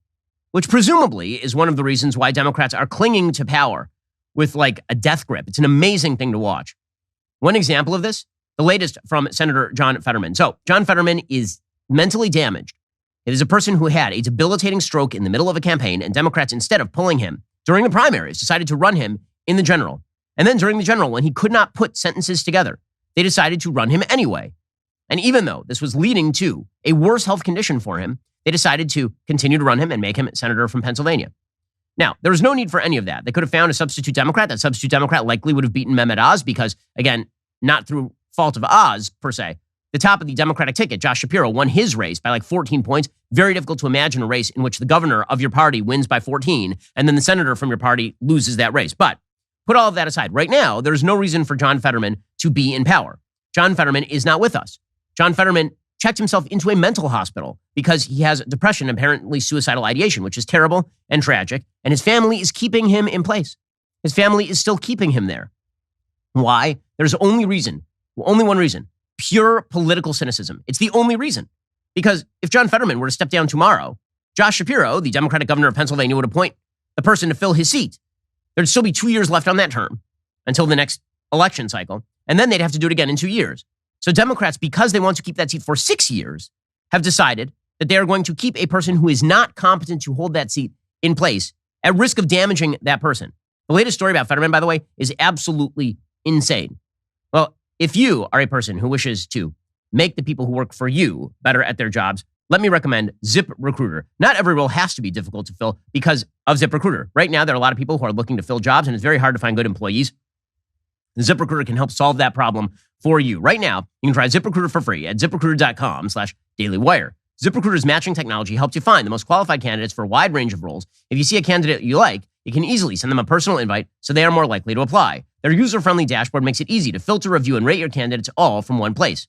which presumably is one of the reasons why Democrats are clinging to power with a death grip. It's an amazing thing to watch. One example of this, the latest from Senator John Fetterman. So John Fetterman is mentally damaged. It is a person who had a debilitating stroke in the middle of a campaign, and Democrats, instead of pulling him during the primaries, decided to run him in the general. And then during the general, when he could not put sentences together, they decided to run him anyway. And even though this was leading to a worse health condition for him, they decided to continue to run him and make him senator from Pennsylvania. Now, there was no need for any of that. They could have found a substitute Democrat. That substitute Democrat likely would have beaten Mehmet Oz because, again, not through fault of Oz, per se. The top of the Democratic ticket, Josh Shapiro, won his race by 14 points. Very difficult to imagine a race in which the governor of your party wins by 14, and then the senator from your party loses that race. But put all of that aside. Right now, there's no reason for John Fetterman to be in power. John Fetterman is not with us. John Fetterman checked himself into a mental hospital because he has depression, apparently suicidal ideation, which is terrible and tragic. And his family is keeping him in place. His family is still keeping him there. Why? There's only one reason, pure political cynicism. It's the only reason. Because if John Fetterman were to step down tomorrow, Josh Shapiro, the Democratic governor of Pennsylvania, would appoint the person to fill his seat. There'd still be 2 years left on that term until the next election cycle. And then they'd have to do it again in 2 years. So Democrats, because they want to keep that seat for 6 years, have decided that they are going to keep a person who is not competent to hold that seat in place at risk of damaging that person. The latest story about Fetterman, by the way, is absolutely insane. Well, If you are a person who wishes to make the people who work for you better at their jobs, let me recommend ZipRecruiter. Not every role has to be difficult to fill because of ZipRecruiter. Right now, there are a lot of people who are looking to fill jobs, and it's very hard to find good employees. ZipRecruiter can help solve that problem for you. Right now, you can try ZipRecruiter for free at ZipRecruiter.com/DailyWire. ZipRecruiter's matching technology helps you find the most qualified candidates for a wide range of roles. If you see a candidate you like, you can easily send them a personal invite so they are more likely to apply. Their user-friendly dashboard makes it easy to filter, review, and rate your candidates all from one place.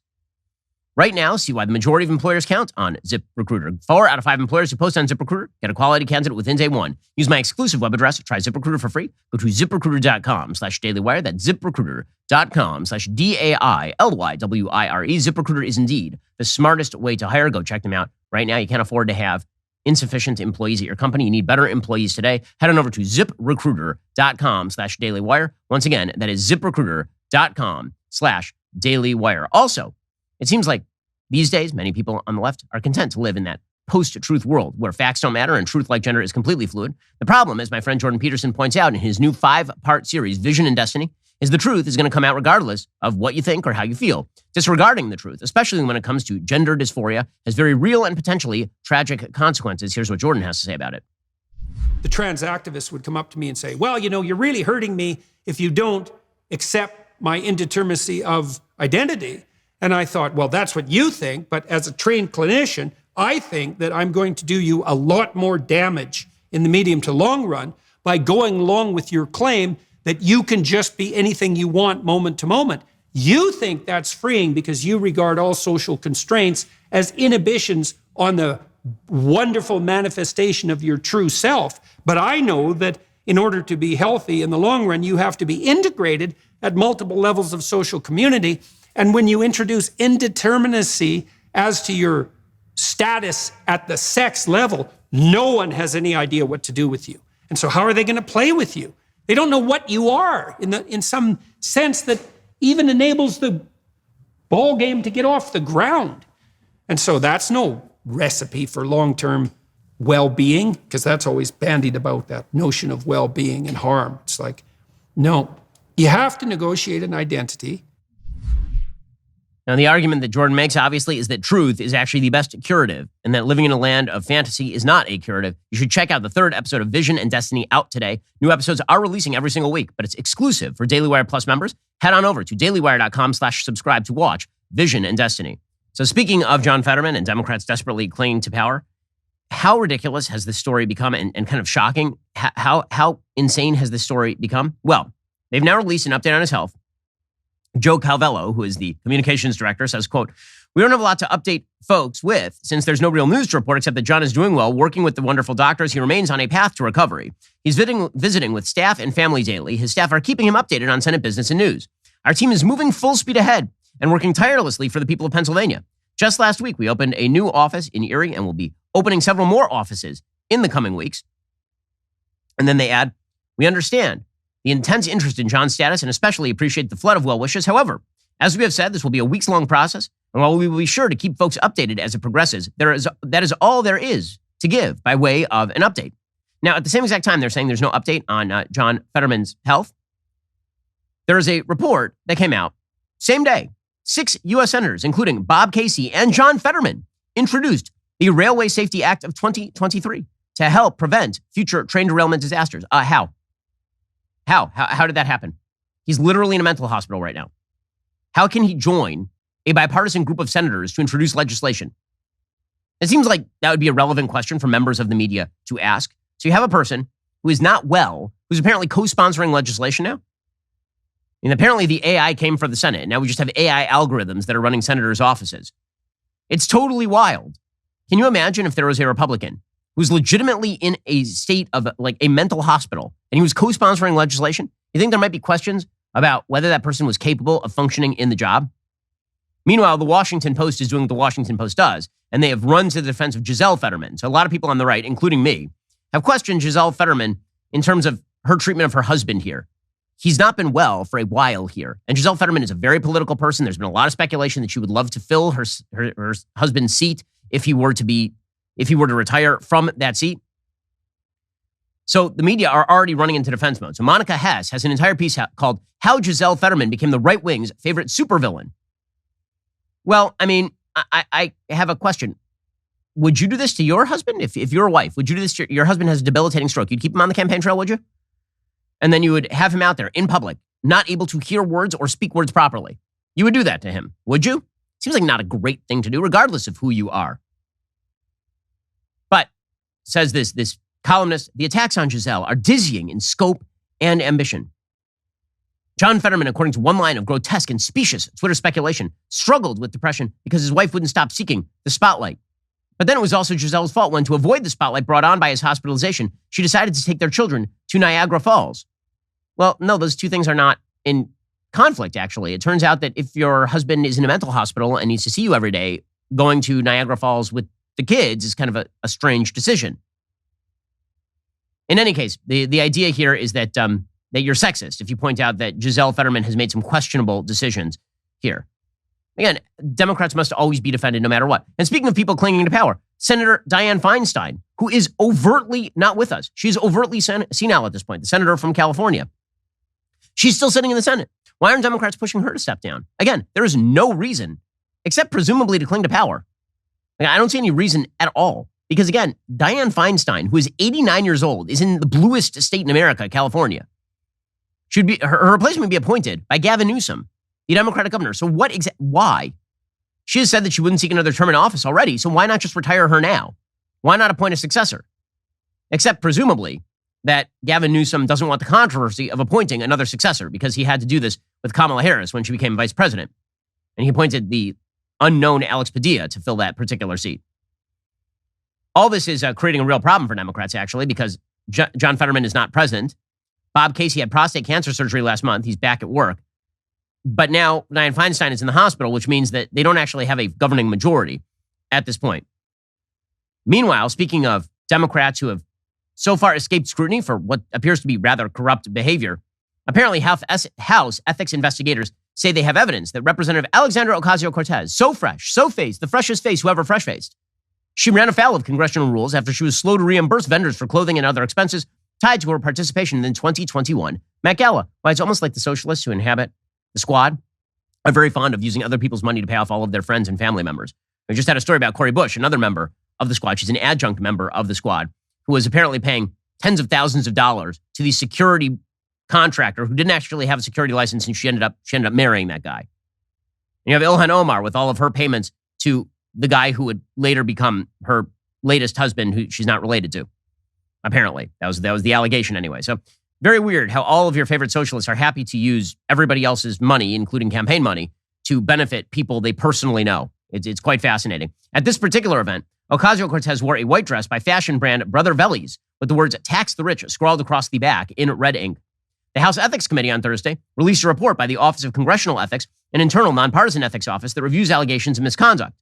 Right now, see why the majority of employers count on ZipRecruiter. 4 out of 5 employers who post on ZipRecruiter get a quality candidate within day one. Use my exclusive web address to try ZipRecruiter for free. Go to ZipRecruiter.com/DailyWire. That's ZipRecruiter.com/DAILYWIRE. ZipRecruiter is indeed the smartest way to hire. Go check them out. Right now, you can't afford to have insufficient employees at your company. You need better employees today. Head on over to ZipRecruiter.com/DailyWire. Once again, that is ZipRecruiter.com/DailyWire. Also, it seems like these days, many people on the left are content to live in that post-truth world where facts don't matter and truth like gender is completely fluid. The problem, as my friend Jordan Peterson points out in his new 5-part series, Vision and Destiny, is the truth is going to come out regardless of what you think or how you feel. Disregarding the truth, especially when it comes to gender dysphoria, has very real and potentially tragic consequences. Here's what Jordan has to say about it. The trans activists would come up to me and say, well, you're really hurting me if you don't accept my indeterminacy of identity. And I thought, well, that's what you think, but as a trained clinician, I think that I'm going to do you a lot more damage in the medium to long run by going along with your claim that you can just be anything you want moment to moment. You think that's freeing because you regard all social constraints as inhibitions on the wonderful manifestation of your true self. But I know that in order to be healthy in the long run, you have to be integrated at multiple levels of social community. And when you introduce indeterminacy as to your status at the sex level, no one has any idea what to do with you. And so how are they going to play with you? They don't know what you are in some sense that even enables the ball game to get off the ground. And so that's no recipe for long-term well-being, because that's always bandied about, that notion of well-being and harm. It's like, no, you have to negotiate an identity. Now, the argument that Jordan makes, obviously, is that truth is actually the best curative and that living in a land of fantasy is not a curative. You should check out the 3rd episode of Vision and Destiny out today. New episodes are releasing every single week, but it's exclusive for Daily Wire Plus members. Head on over to dailywire.com/subscribe to watch Vision and Destiny. So speaking of John Fetterman and Democrats desperately clinging to power, how ridiculous has this story become and kind of shocking? How insane has this story become? Well, they've now released an update on his health. Joe Calvello, who is the communications director, says, quote, "We don't have a lot to update folks with since there's no real news to report except that John is doing well, working with the wonderful doctors. He remains on a path to recovery. He's visiting with staff and family daily. His staff are keeping him updated on Senate business and news. Our team is moving full speed ahead and working tirelessly for the people of Pennsylvania. Just last week, we opened a new office in Erie and will be opening several more offices in the coming weeks." And then they add, "We understand the intense interest in John's status and especially appreciate the flood of well wishes. However, as we have said, this will be a weeks-long process, and while we will be sure to keep folks updated as it progresses, that is all there is to give by way of an update." Now, at the same exact time, they're saying there's no update on John Fetterman's health. There is a report that came out same day. 6 U.S. senators, including Bob Casey and John Fetterman, introduced the Railway Safety Act of 2023 to help prevent future train derailment disasters. How did that happen? He's literally in a mental hospital right now. How can he join a bipartisan group of senators to introduce legislation? It seems like that would be a relevant question for members of the media to ask. So you have a person who is not well, who's apparently co-sponsoring legislation now. And apparently the AI came for the Senate. Now we just have AI algorithms that are running senators' offices. It's totally wild. Can you imagine if there was a Republican who's legitimately in a state of like a mental hospital and he was co-sponsoring legislation? You think there might be questions about whether that person was capable of functioning in the job? Meanwhile, the Washington Post is doing what the Washington Post does, and they have run to the defense of Giselle Fetterman. So a lot of people on the right, including me, have questioned Giselle Fetterman in terms of her treatment of her husband here. He's not been well for a while here. And Giselle Fetterman is a very political person. There's been a lot of speculation that she would love to fill her husband's seat if he were to retire from that seat. So the media are already running into defense mode. So Monica Hess has an entire piece called How Giselle Fetterman Became the Right Wing's Favorite Supervillain. Well, I mean, I have a question. Would you do this to your husband? If you're a wife, would you do this to your husband has a debilitating stroke? You'd keep him on the campaign trail, would you? And then you would have him out there in public, not able to hear words or speak words properly. You would do that to him, would you? Seems like not a great thing to do, regardless of who you are. But, says this columnist, the attacks on Giselle are dizzying in scope and ambition. John Fetterman, according to one line of grotesque and specious Twitter speculation, struggled with depression because his wife wouldn't stop seeking the spotlight. But then it was also Giselle's fault when, to avoid the spotlight brought on by his hospitalization, she decided to take their children to Niagara Falls. Well, no, those two things are not in conflict, actually. It turns out that if your husband is in a mental hospital and needs to see you every day, going to Niagara Falls with the kids is kind of a strange decision. In any case, the idea here is that you're sexist if you point out that Giselle Fetterman has made some questionable decisions here. Again, Democrats must always be defended no matter what. And speaking of people clinging to power, Senator Dianne Feinstein, who is overtly not with us. She's overtly senile at this point, the senator from California. She's still sitting in the Senate. Why aren't Democrats pushing her to step down? Again, there is no reason, except presumably to cling to power. I don't see any reason at all. Because again, Dianne Feinstein, who is 89 years old, is in the bluest state in America, California. Her replacement would be appointed by Gavin Newsom, the Democratic governor. So why? She has said that she wouldn't seek another term in office already, so why not just retire her now? Why not appoint a successor? Except presumably that Gavin Newsom doesn't want the controversy of appointing another successor because he had to do this with Kamala Harris when she became vice president. And he appointed the unknown Alex Padilla to fill that particular seat. All this is creating a real problem for Democrats, actually, because John Fetterman is not president. Bob Casey had prostate cancer surgery last month. He's back at work. But now Dianne Feinstein is in the hospital, which means that they don't actually have a governing majority at this point. Meanwhile, speaking of Democrats who have so far escaped scrutiny for what appears to be rather corrupt behavior, apparently House ethics investigators say they have evidence that Representative Alexandra Ocasio-Cortez, so fresh, so faced, the freshest face, whoever fresh-faced, she ran afoul of congressional rules after she was slow to reimburse vendors for clothing and other expenses tied to her participation in the 2021 Met Gala. Why, it's almost like the socialists who inhabit the Squad are very fond of using other people's money to pay off all of their friends and family members. We just had a story about Cori Bush, another member of the Squad. She's an adjunct member of the Squad who was apparently paying tens of thousands of dollars to the security contractor who didn't actually have a security license, and she ended up marrying that guy. And you have Ilhan Omar with all of her payments to the guy who would later become her latest husband, who she's not related to. Apparently, that was the allegation anyway. So very weird how all of your favorite socialists are happy to use everybody else's money, including campaign money, to benefit people they personally know. It's quite fascinating. At this particular event, Ocasio-Cortez wore a white dress by fashion brand Brother Vellies with the words "Tax the Rich" scrawled across the back in red ink. The House Ethics Committee on Thursday released a report by the Office of Congressional Ethics, an internal nonpartisan ethics office that reviews allegations of misconduct.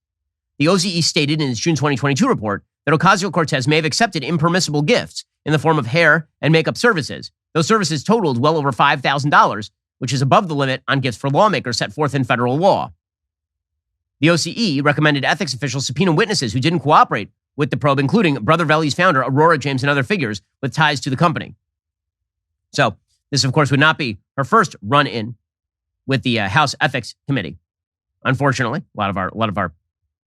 The OCE stated in its June 2022 report that Ocasio-Cortez may have accepted impermissible gifts in the form of hair and makeup services. Those services totaled well over $5,000, which is above the limit on gifts for lawmakers set forth in federal law. The OCE recommended ethics officials subpoena witnesses who didn't cooperate with the probe, including Brother Vellies founder Aurora James and other figures with ties to the company. So this, of course, would not be her first run-in with the House Ethics Committee. Unfortunately, a lot of our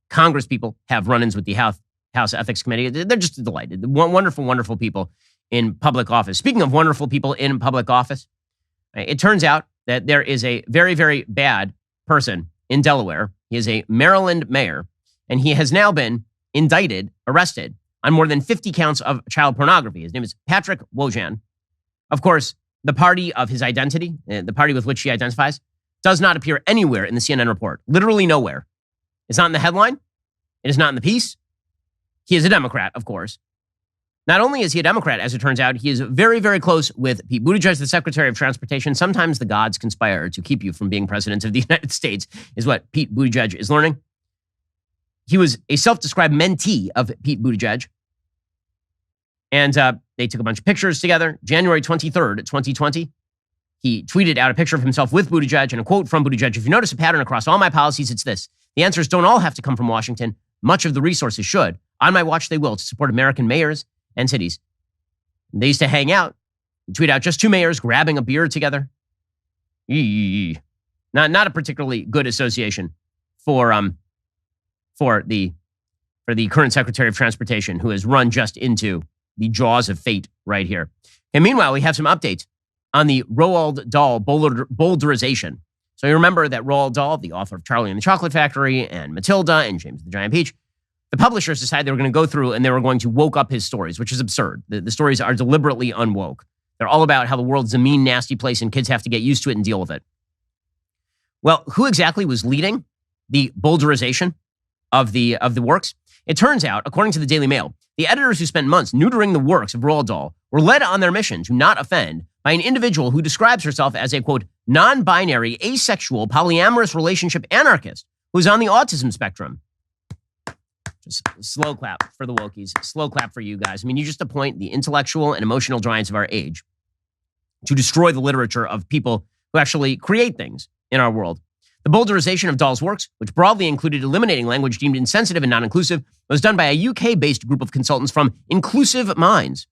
Congress people have run-ins with the House Ethics Committee. They're just delighted. Wonderful, wonderful people in public office. Speaking of wonderful people in public office, it turns out that there is a very, very bad person in Delaware. He is a Maryland mayor, and he has now been arrested on more than 50 counts of child pornography. His name is Patrick Wojahn. Of course, the party of his identity, the party with which he identifies, does not appear anywhere in the CNN report. Literally nowhere. It's not in the headline. It is not in the piece. He is a Democrat, of course. Not only is he a Democrat, as it turns out, he is very, very close with Pete Buttigieg, the Secretary of Transportation. Sometimes the gods conspire to keep you from being president of the United States, is what Pete Buttigieg is learning. He was a self-described mentee of Pete Buttigieg. And they took a bunch of pictures together. January 23rd, 2020, he tweeted out a picture of himself with Buttigieg and a quote from Buttigieg: "If you notice a pattern across all my policies, it's this. The answers don't all have to come from Washington. Much of the resources should. On my watch, they will, to support American mayors and cities." They used to hang out, tweet out just two mayors grabbing a beer together. Not a particularly good association for the current Secretary of Transportation, who has run just into the jaws of fate right here. And meanwhile, we have some updates on the Roald Dahl boulderization. So you remember that Roald Dahl, the author of Charlie and the Chocolate Factory and Matilda and James the Giant Peach, the publishers decided they were going to go through and they were going to woke up his stories, which is absurd. The stories are deliberately unwoke. They're all about how the world's a mean, nasty place and kids have to get used to it and deal with it. Well, who exactly was leading the boulderization of the works? It turns out, according to the Daily Mail, the editors who spent months neutering the works of Roald Dahl were led on their mission to not offend by an individual who describes herself as a, quote, non-binary, asexual, polyamorous relationship anarchist who's on the autism spectrum. Just slow clap for the wokies. Slow clap for you guys. I mean, you just appoint the intellectual and emotional giants of our age to destroy the literature of people who actually create things in our world. The boulderization of Dahl's works, which broadly included eliminating language deemed insensitive and non-inclusive, was done by a UK-based group of consultants from Inclusive Minds.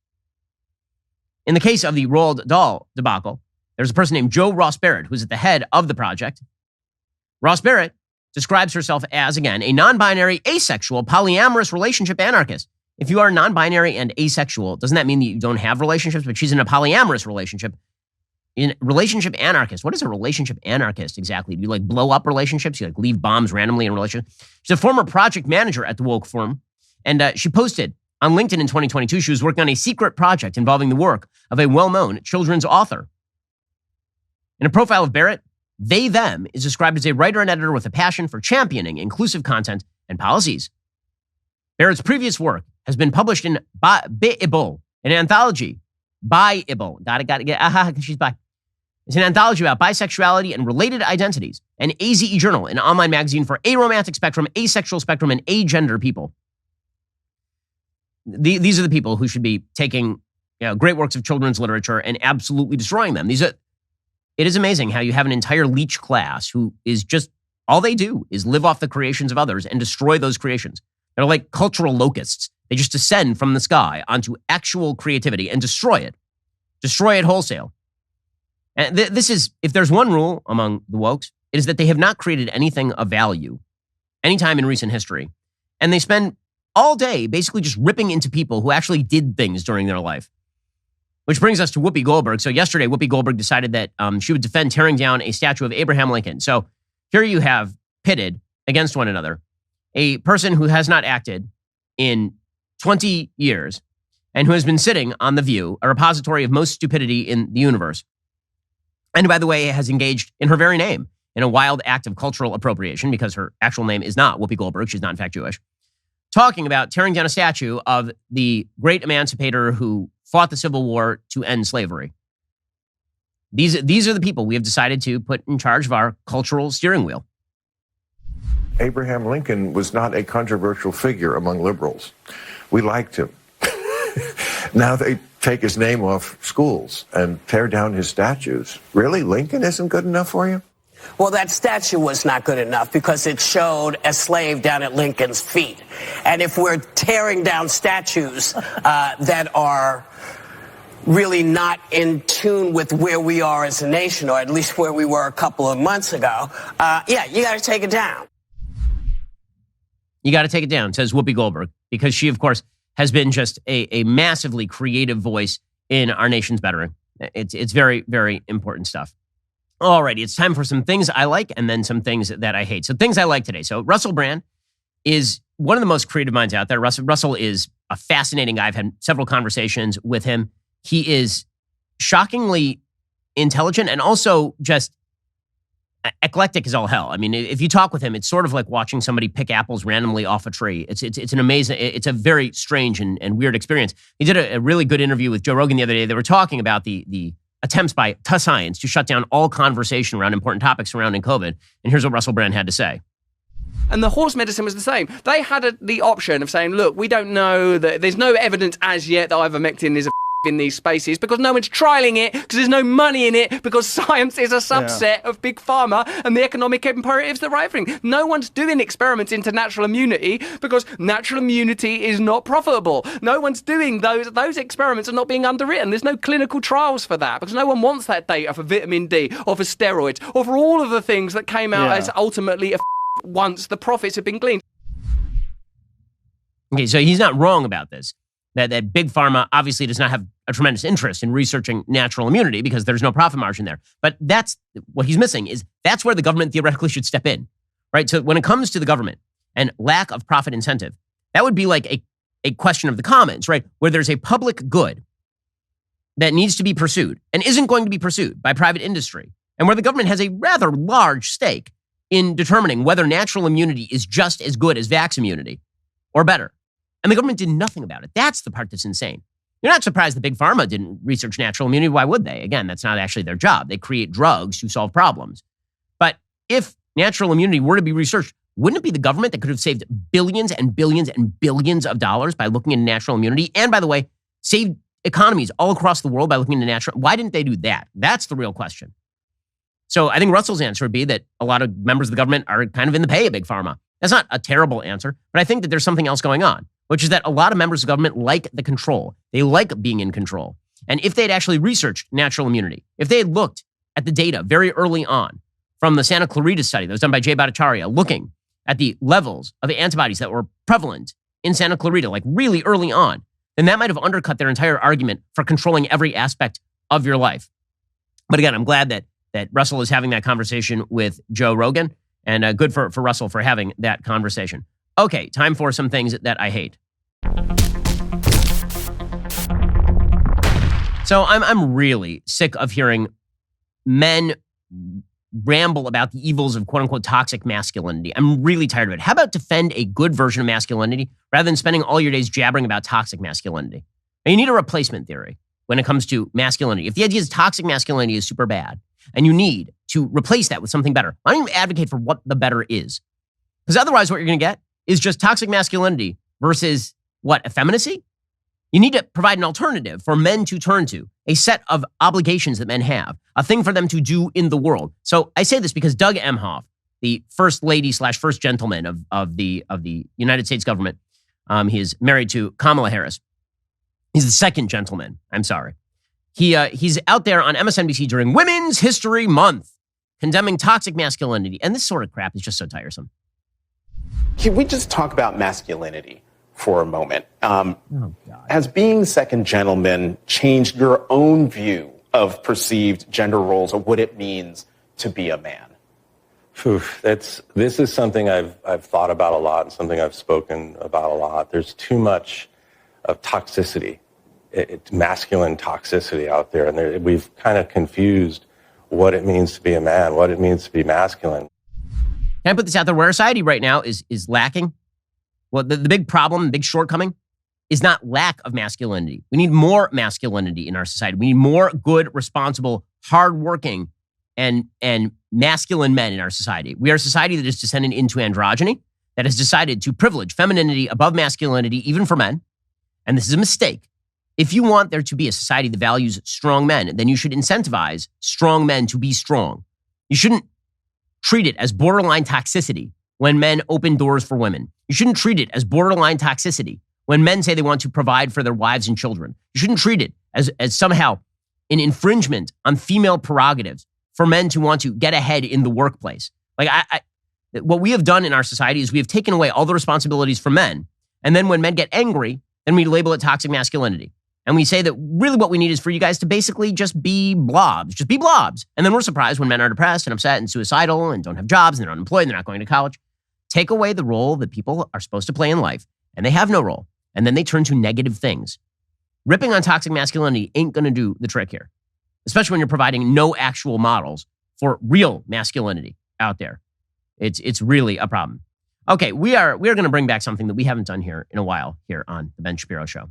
In the case of the Roald Dahl debacle, there's a person named Jo Ross Barrett, who's at the head of the project. Ross Barrett describes herself as, again, a non-binary, asexual, polyamorous relationship anarchist. If you are non-binary and asexual, doesn't that mean that you don't have relationships? But she's in a polyamorous relationship. In relationship anarchist, what is a relationship anarchist exactly? Do you like blow up relationships? You like leave bombs randomly in relationships? She's a former project manager at the Woke Forum, and she posted on LinkedIn in 2022 she was working on a secret project involving the work of a well-known children's author. In a profile of Barrett, they, them is described as a writer and editor with a passion for championing inclusive content and policies. Barrett's previous work has been published in Bi-Ibble, an anthology. Bi-Ibble. Gotta get, she's bi. It's an anthology about bisexuality and related identities, an AZE journal, an online magazine for aromantic spectrum, asexual spectrum, and agender people. These are the people who should be taking great works of children's literature and absolutely destroying them. It is amazing how you have an entire leech class who is just, all they do is live off the creations of others and destroy those creations. They're like cultural locusts. They just descend from the sky onto actual creativity and destroy it wholesale. And this is, if there's one rule among the wokes, it is that they have not created anything of value anytime in recent history. And they spend all day basically just ripping into people who actually did things during their life. Which brings us to Whoopi Goldberg. So yesterday, Whoopi Goldberg decided that she would defend tearing down a statue of Abraham Lincoln. So here you have pitted against one another a person who has not acted in 20 years and who has been sitting on The View, a repository of most stupidity in the universe. And by the way, has engaged in her very name in a wild act of cultural appropriation because her actual name is not Whoopi Goldberg. She's not, in fact, Jewish. Talking about tearing down a statue of the great emancipator who fought the Civil War to end slavery. These are the people we have decided to put in charge of our cultural steering wheel. Abraham Lincoln was not a controversial figure among liberals. We liked him. Now they take his name off schools and tear down his statues. Really? Lincoln isn't good enough for you? Well, that statue was not good enough because it showed a slave down at Lincoln's feet. And if we're tearing down statues that are really not in tune with where we are as a nation, or at least where we were a couple of months ago, you got to take it down. You got to take it down, says Whoopi Goldberg, because she, of course, has been just a massively creative voice in our nation's bettering. It's very, very important stuff. Alrighty, it's time for some things I like and then some things that I hate. So things I like today. So Russell Brand is one of the most creative minds out there. Russell is a fascinating guy. I've had several conversations with him. He is shockingly intelligent and also just eclectic as all hell. I mean, if you talk with him, it's sort of like watching somebody pick apples randomly off a tree. It's an amazing, it's a very strange and weird experience. He did a really good interview with Joe Rogan the other day. They were talking about the attempts by science to shut down all conversation around important topics surrounding COVID. And here's what Russell Brand had to say. And the horse medicine was the same. They had the option of saying, look, we don't know, that there's no evidence as yet that ivermectin is a in these spaces because no one's trialing it, because there's no money in it, because science is a subset of big pharma and the economic imperatives that right everything. No one's doing experiments into natural immunity because natural immunity is not profitable. No one's doing those experiments are not being underwritten. There's no clinical trials for that because no one wants that data for vitamin D or for steroids or for all of the things that came out as ultimately once the profits have been gleaned. Okay, so he's not wrong about this. That big pharma obviously does not have a tremendous interest in researching natural immunity because there's no profit margin there. But that's what he's missing is that's where the government theoretically should step in, right? So when it comes to the government and lack of profit incentive, that would be like a question of the commons, right? Where there's a public good that needs to be pursued and isn't going to be pursued by private industry, and where the government has a rather large stake in determining whether natural immunity is just as good as vax immunity or better. And the government did nothing about it. That's the part that's insane. You're not surprised the big pharma didn't research natural immunity. Why would they? Again, that's not actually their job. They create drugs to solve problems. But if natural immunity were to be researched, wouldn't it be the government that could have saved billions and billions and billions of dollars by looking into natural immunity? And by the way, saved economies all across the world by looking into natural. Why didn't they do that? That's the real question. So I think Russell's answer would be that a lot of members of the government are kind of in the pay of big pharma. That's not a terrible answer, but I think that there's something else going on, which is that a lot of members of government like the control. They like being in control. And if they'd actually researched natural immunity, if they had looked at the data very early on from the Santa Clarita study that was done by Jay Bhattacharya, looking at the levels of antibodies that were prevalent in Santa Clarita, like really early on, then that might have undercut their entire argument for controlling every aspect of your life. But again, I'm glad that Russell is having that conversation with Joe Rogan, and good for Russell for having that conversation. Okay, time for some things that I hate. So I'm really sick of hearing men ramble about the evils of quote-unquote toxic masculinity. I'm really tired of it. How about defend a good version of masculinity rather than spending all your days jabbering about toxic masculinity? Now, you need a replacement theory when it comes to masculinity. If the idea is toxic masculinity is super bad, and you need to replace that with something better, why don't you advocate for what the better is? Because otherwise what you're going to get is just toxic masculinity versus what, effeminacy? You need to provide an alternative for men to turn to, a set of obligations that men have, a thing for them to do in the world. So I say this because Doug Emhoff, the first lady / first gentleman of the United States government, he is married to Kamala Harris. He's the second gentleman. I'm sorry. He's out there on MSNBC during Women's History Month, condemning toxic masculinity. And this sort of crap is just so tiresome. Can we just talk about masculinity for a moment? Has being second gentleman changed your own view of perceived gender roles or what it means to be a man? This is something I've thought about a lot and something I've spoken about a lot. There's too much of toxicity. It's masculine toxicity out there, and we've kind of confused what it means to be a man, what it means to be masculine. Can I put this out there? Where our society right now is lacking, well, the big problem, the big shortcoming is not lack of masculinity. We need more masculinity in our society. We need more good, responsible, hardworking, and masculine men in our society. We are a society that is descended into androgyny, that has decided to privilege femininity above masculinity, even for men. And this is a mistake. If you want there to be a society that values strong men, then you should incentivize strong men to be strong. You shouldn't treat it as borderline toxicity when men open doors for women. You shouldn't treat it as borderline toxicity when men say they want to provide for their wives and children. You shouldn't treat it as somehow an infringement on female prerogatives for men to want to get ahead in the workplace. Like what we have done in our society is we have taken away all the responsibilities from men. And then when men get angry, then we label it toxic masculinity. And we say that really what we need is for you guys to basically just be blobs. Just be blobs. And then we're surprised when men are depressed and upset and suicidal and don't have jobs and they're unemployed and they're not going to college. Take away the role that people are supposed to play in life, and they have no role. And then they turn to negative things. Ripping on toxic masculinity ain't going to do the trick here, especially when you're providing no actual models for real masculinity out there. It's really a problem. Okay, we are going to bring back something that we haven't done here in a while here on the Ben Shapiro Show.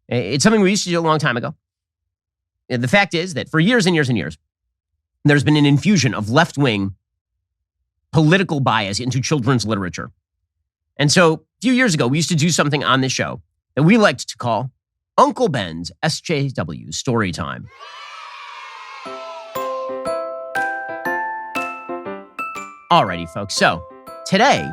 It's something we used to do a long time ago. The fact is that for years and years and years, there's been an infusion of left-wing political bias into children's literature. And so a few years ago, we used to do something on this show that we liked to call Uncle Ben's SJW story time. Alrighty, folks. So today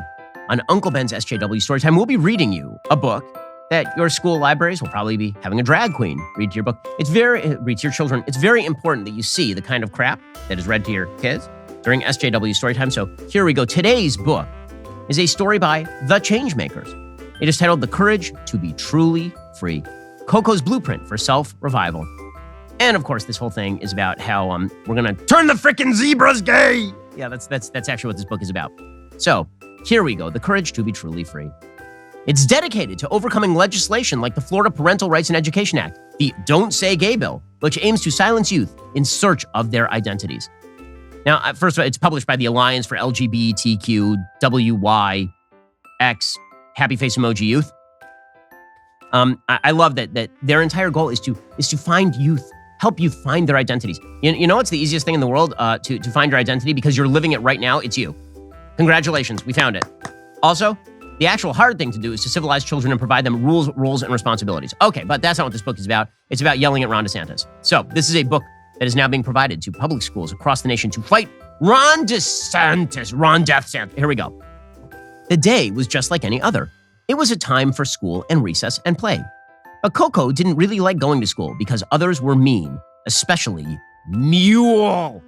on Uncle Ben's SJW story time, we'll be reading you a book that your school libraries will probably be having a drag queen read to your book. Read to your children. It's very important that you see the kind of crap that is read to your kids during SJW story time. So here we go. Today's book is a story by The Changemakers. It is titled The Courage to Be Truly Free, Coco's Blueprint for Self-Revival. And of course, this whole thing is about how we're gonna turn the frickin' zebras gay. Yeah, that's actually what this book is about. So here we go. The Courage to Be Truly Free. It's dedicated to overcoming legislation like the Florida Parental Rights and Education Act, the Don't Say Gay Bill, which aims to silence youth in search of their identities. Now, first of all, it's published by the Alliance for LGBTQWYX Happy Face Emoji Youth. I love that their entire goal is to find youth, help youth find their identities. You know what's the easiest thing in the world to find your identity? Because you're living it right now, it's you. Congratulations, we found it. Also, the actual hard thing to do is to civilize children and provide them rules, roles, and responsibilities. Okay, but that's not what this book is about. It's about yelling at Ron DeSantis. So this is a book that is now being provided to public schools across the nation to fight Ron DeSantis. Ron DeSantis. Here we go. The day was just like any other. It was a time for school and recess and play. But Coco didn't really like going to school because others were mean, especially Mule.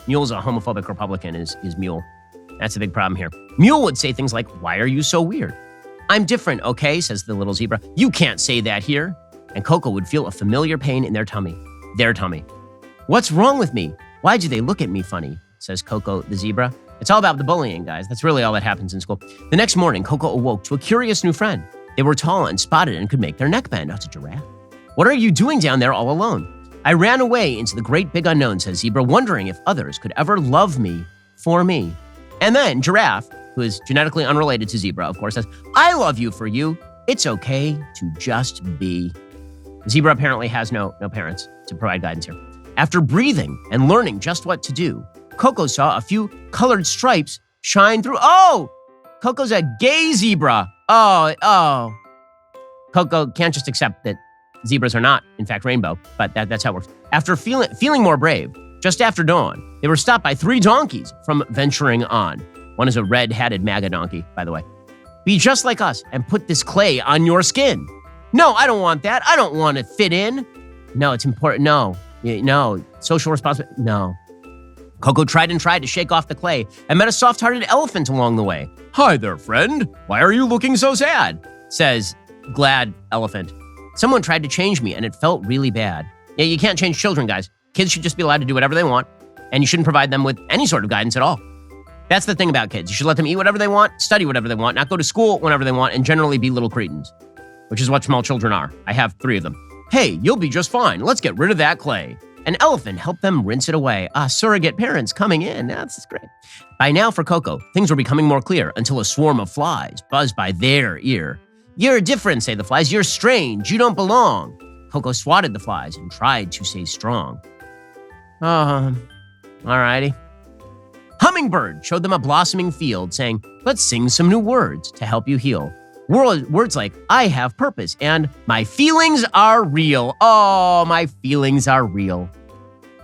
Mule's a homophobic Republican, is Mule. That's a big problem here. Mule would say things like, "Why are you so weird?" "I'm different, okay," says the little zebra. "You can't say that here." And Coco would feel a familiar pain in their tummy. "What's wrong with me? Why do they look at me funny?" says Coco the zebra. It's all about the bullying, guys. That's really all that happens in school. The next morning, Coco awoke to a curious new friend. They were tall and spotted and could make their neck bend. That's a giraffe. "What are you doing down there all alone?" "I ran away into the great big unknown," says Zebra, wondering if others could ever love me for me. And then Giraffe, who is genetically unrelated to Zebra, of course, says, "I love you for you. It's okay to just be." Zebra apparently has no parents to provide guidance here. After breathing and learning just what to do, Coco saw a few colored stripes shine through. Oh, Coco's a gay zebra. Oh. Coco can't just accept that zebras are not, in fact, rainbow, but that's how it works. After feeling more brave, just after dawn, they were stopped by 3 donkeys from venturing on. One is a red-hatted MAGA donkey, by the way. "Be just like us and put this clay on your skin." "No, I don't want that. I don't want to fit in." "No, it's important. No. Social responsibility. No." Coco tried to shake off the clay and met a soft-hearted elephant along the way. "Hi there, friend. Why are you looking so sad?" says glad elephant. "Someone tried to change me and it felt really bad." Yeah, you can't change children, guys. Kids should just be allowed to do whatever they want, and you shouldn't provide them with any sort of guidance at all. That's the thing about kids. You should let them eat whatever they want, study whatever they want, not go to school whenever they want, and generally be little cretins, which is what small children are. I have 3 of them. "Hey, you'll be just fine. Let's get rid of that clay." An elephant helped them rinse it away. Surrogate parents coming in. This is great. By now, for Coco, things were becoming more clear until a swarm of flies buzzed by their ear. "You're different," say the flies. "You're strange. You don't belong." Coco swatted the flies and tried to stay strong. Alrighty. Hummingbird showed them a blossoming field, saying, "Let's sing some new words to help you heal." Words like, "I have purpose," and "My feelings are real." Oh, my feelings are real.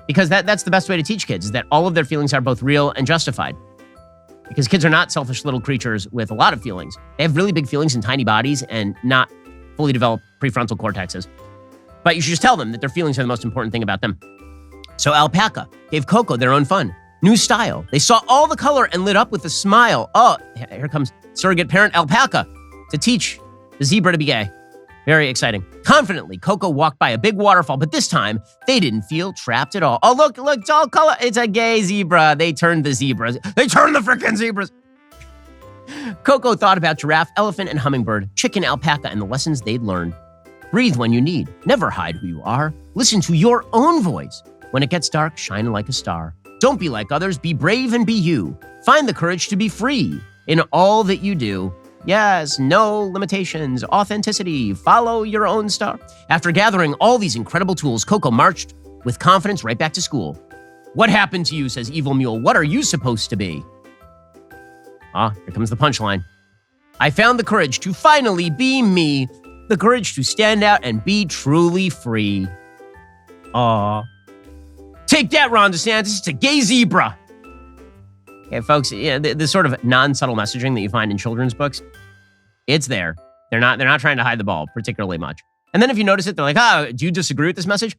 Because that's the best way to teach kids, is that all of their feelings are both real and justified. Because kids are not selfish little creatures with a lot of feelings. They have really big feelings in tiny bodies and not fully developed prefrontal cortexes. But you should just tell them that their feelings are the most important thing about them. So Alpaca gave Coco their own fun. New style. They saw all the color and lit up with a smile. Oh, here comes surrogate parent Alpaca to teach the zebra to be gay. Very exciting. Confidently, Coco walked by a big waterfall, but this time, they didn't feel trapped at all. Oh, look, it's all color. It's a gay zebra. They turned the zebras. They turned the frickin' zebras. Coco thought about giraffe, elephant, and hummingbird, chicken, alpaca, and the lessons they'd learned. Breathe when you need. Never hide who you are. Listen to your own voice. When it gets dark, shine like a star. Don't be like others. Be brave and be you. Find the courage to be free in all that you do. Yes, no limitations, authenticity, follow your own star. After gathering all these incredible tools, Coco marched with confidence right back to school. "What happened to you?" says Evil Mule. "What are you supposed to be?" Here comes the punchline. "I found the courage to finally be me. the courage to stand out and be truly free. Aw. Take that, Ron DeSantis. It's a gay zebra. Okay, folks, the sort of non-subtle messaging that you find in children's books, it's there. They're not trying to hide the ball particularly much. And then if you notice it, they're like, do you disagree with this message?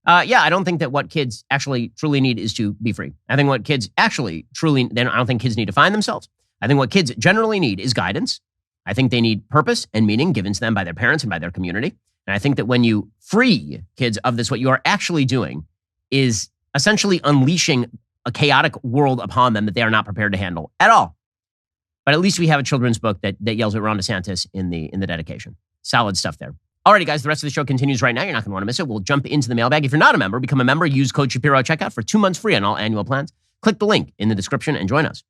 Yeah, I don't think that what kids actually truly need is to be free. I think what kids actually truly, I don't think kids need to find themselves. I think what kids generally need is guidance. I think they need purpose and meaning given to them by their parents and by their community. And I think that when you free kids of this, what you are actually doing is essentially unleashing a chaotic world upon them that they are not prepared to handle at all. But at least we have a children's book that yells at Ron DeSantis in the dedication. Solid stuff there. Alrighty, guys, the rest of the show continues right now. You're not going to want to miss it. We'll jump into the mailbag. If you're not a member, become a member. Use code Shapiro at checkout for 2 months free on all annual plans. Click the link in the description and join us.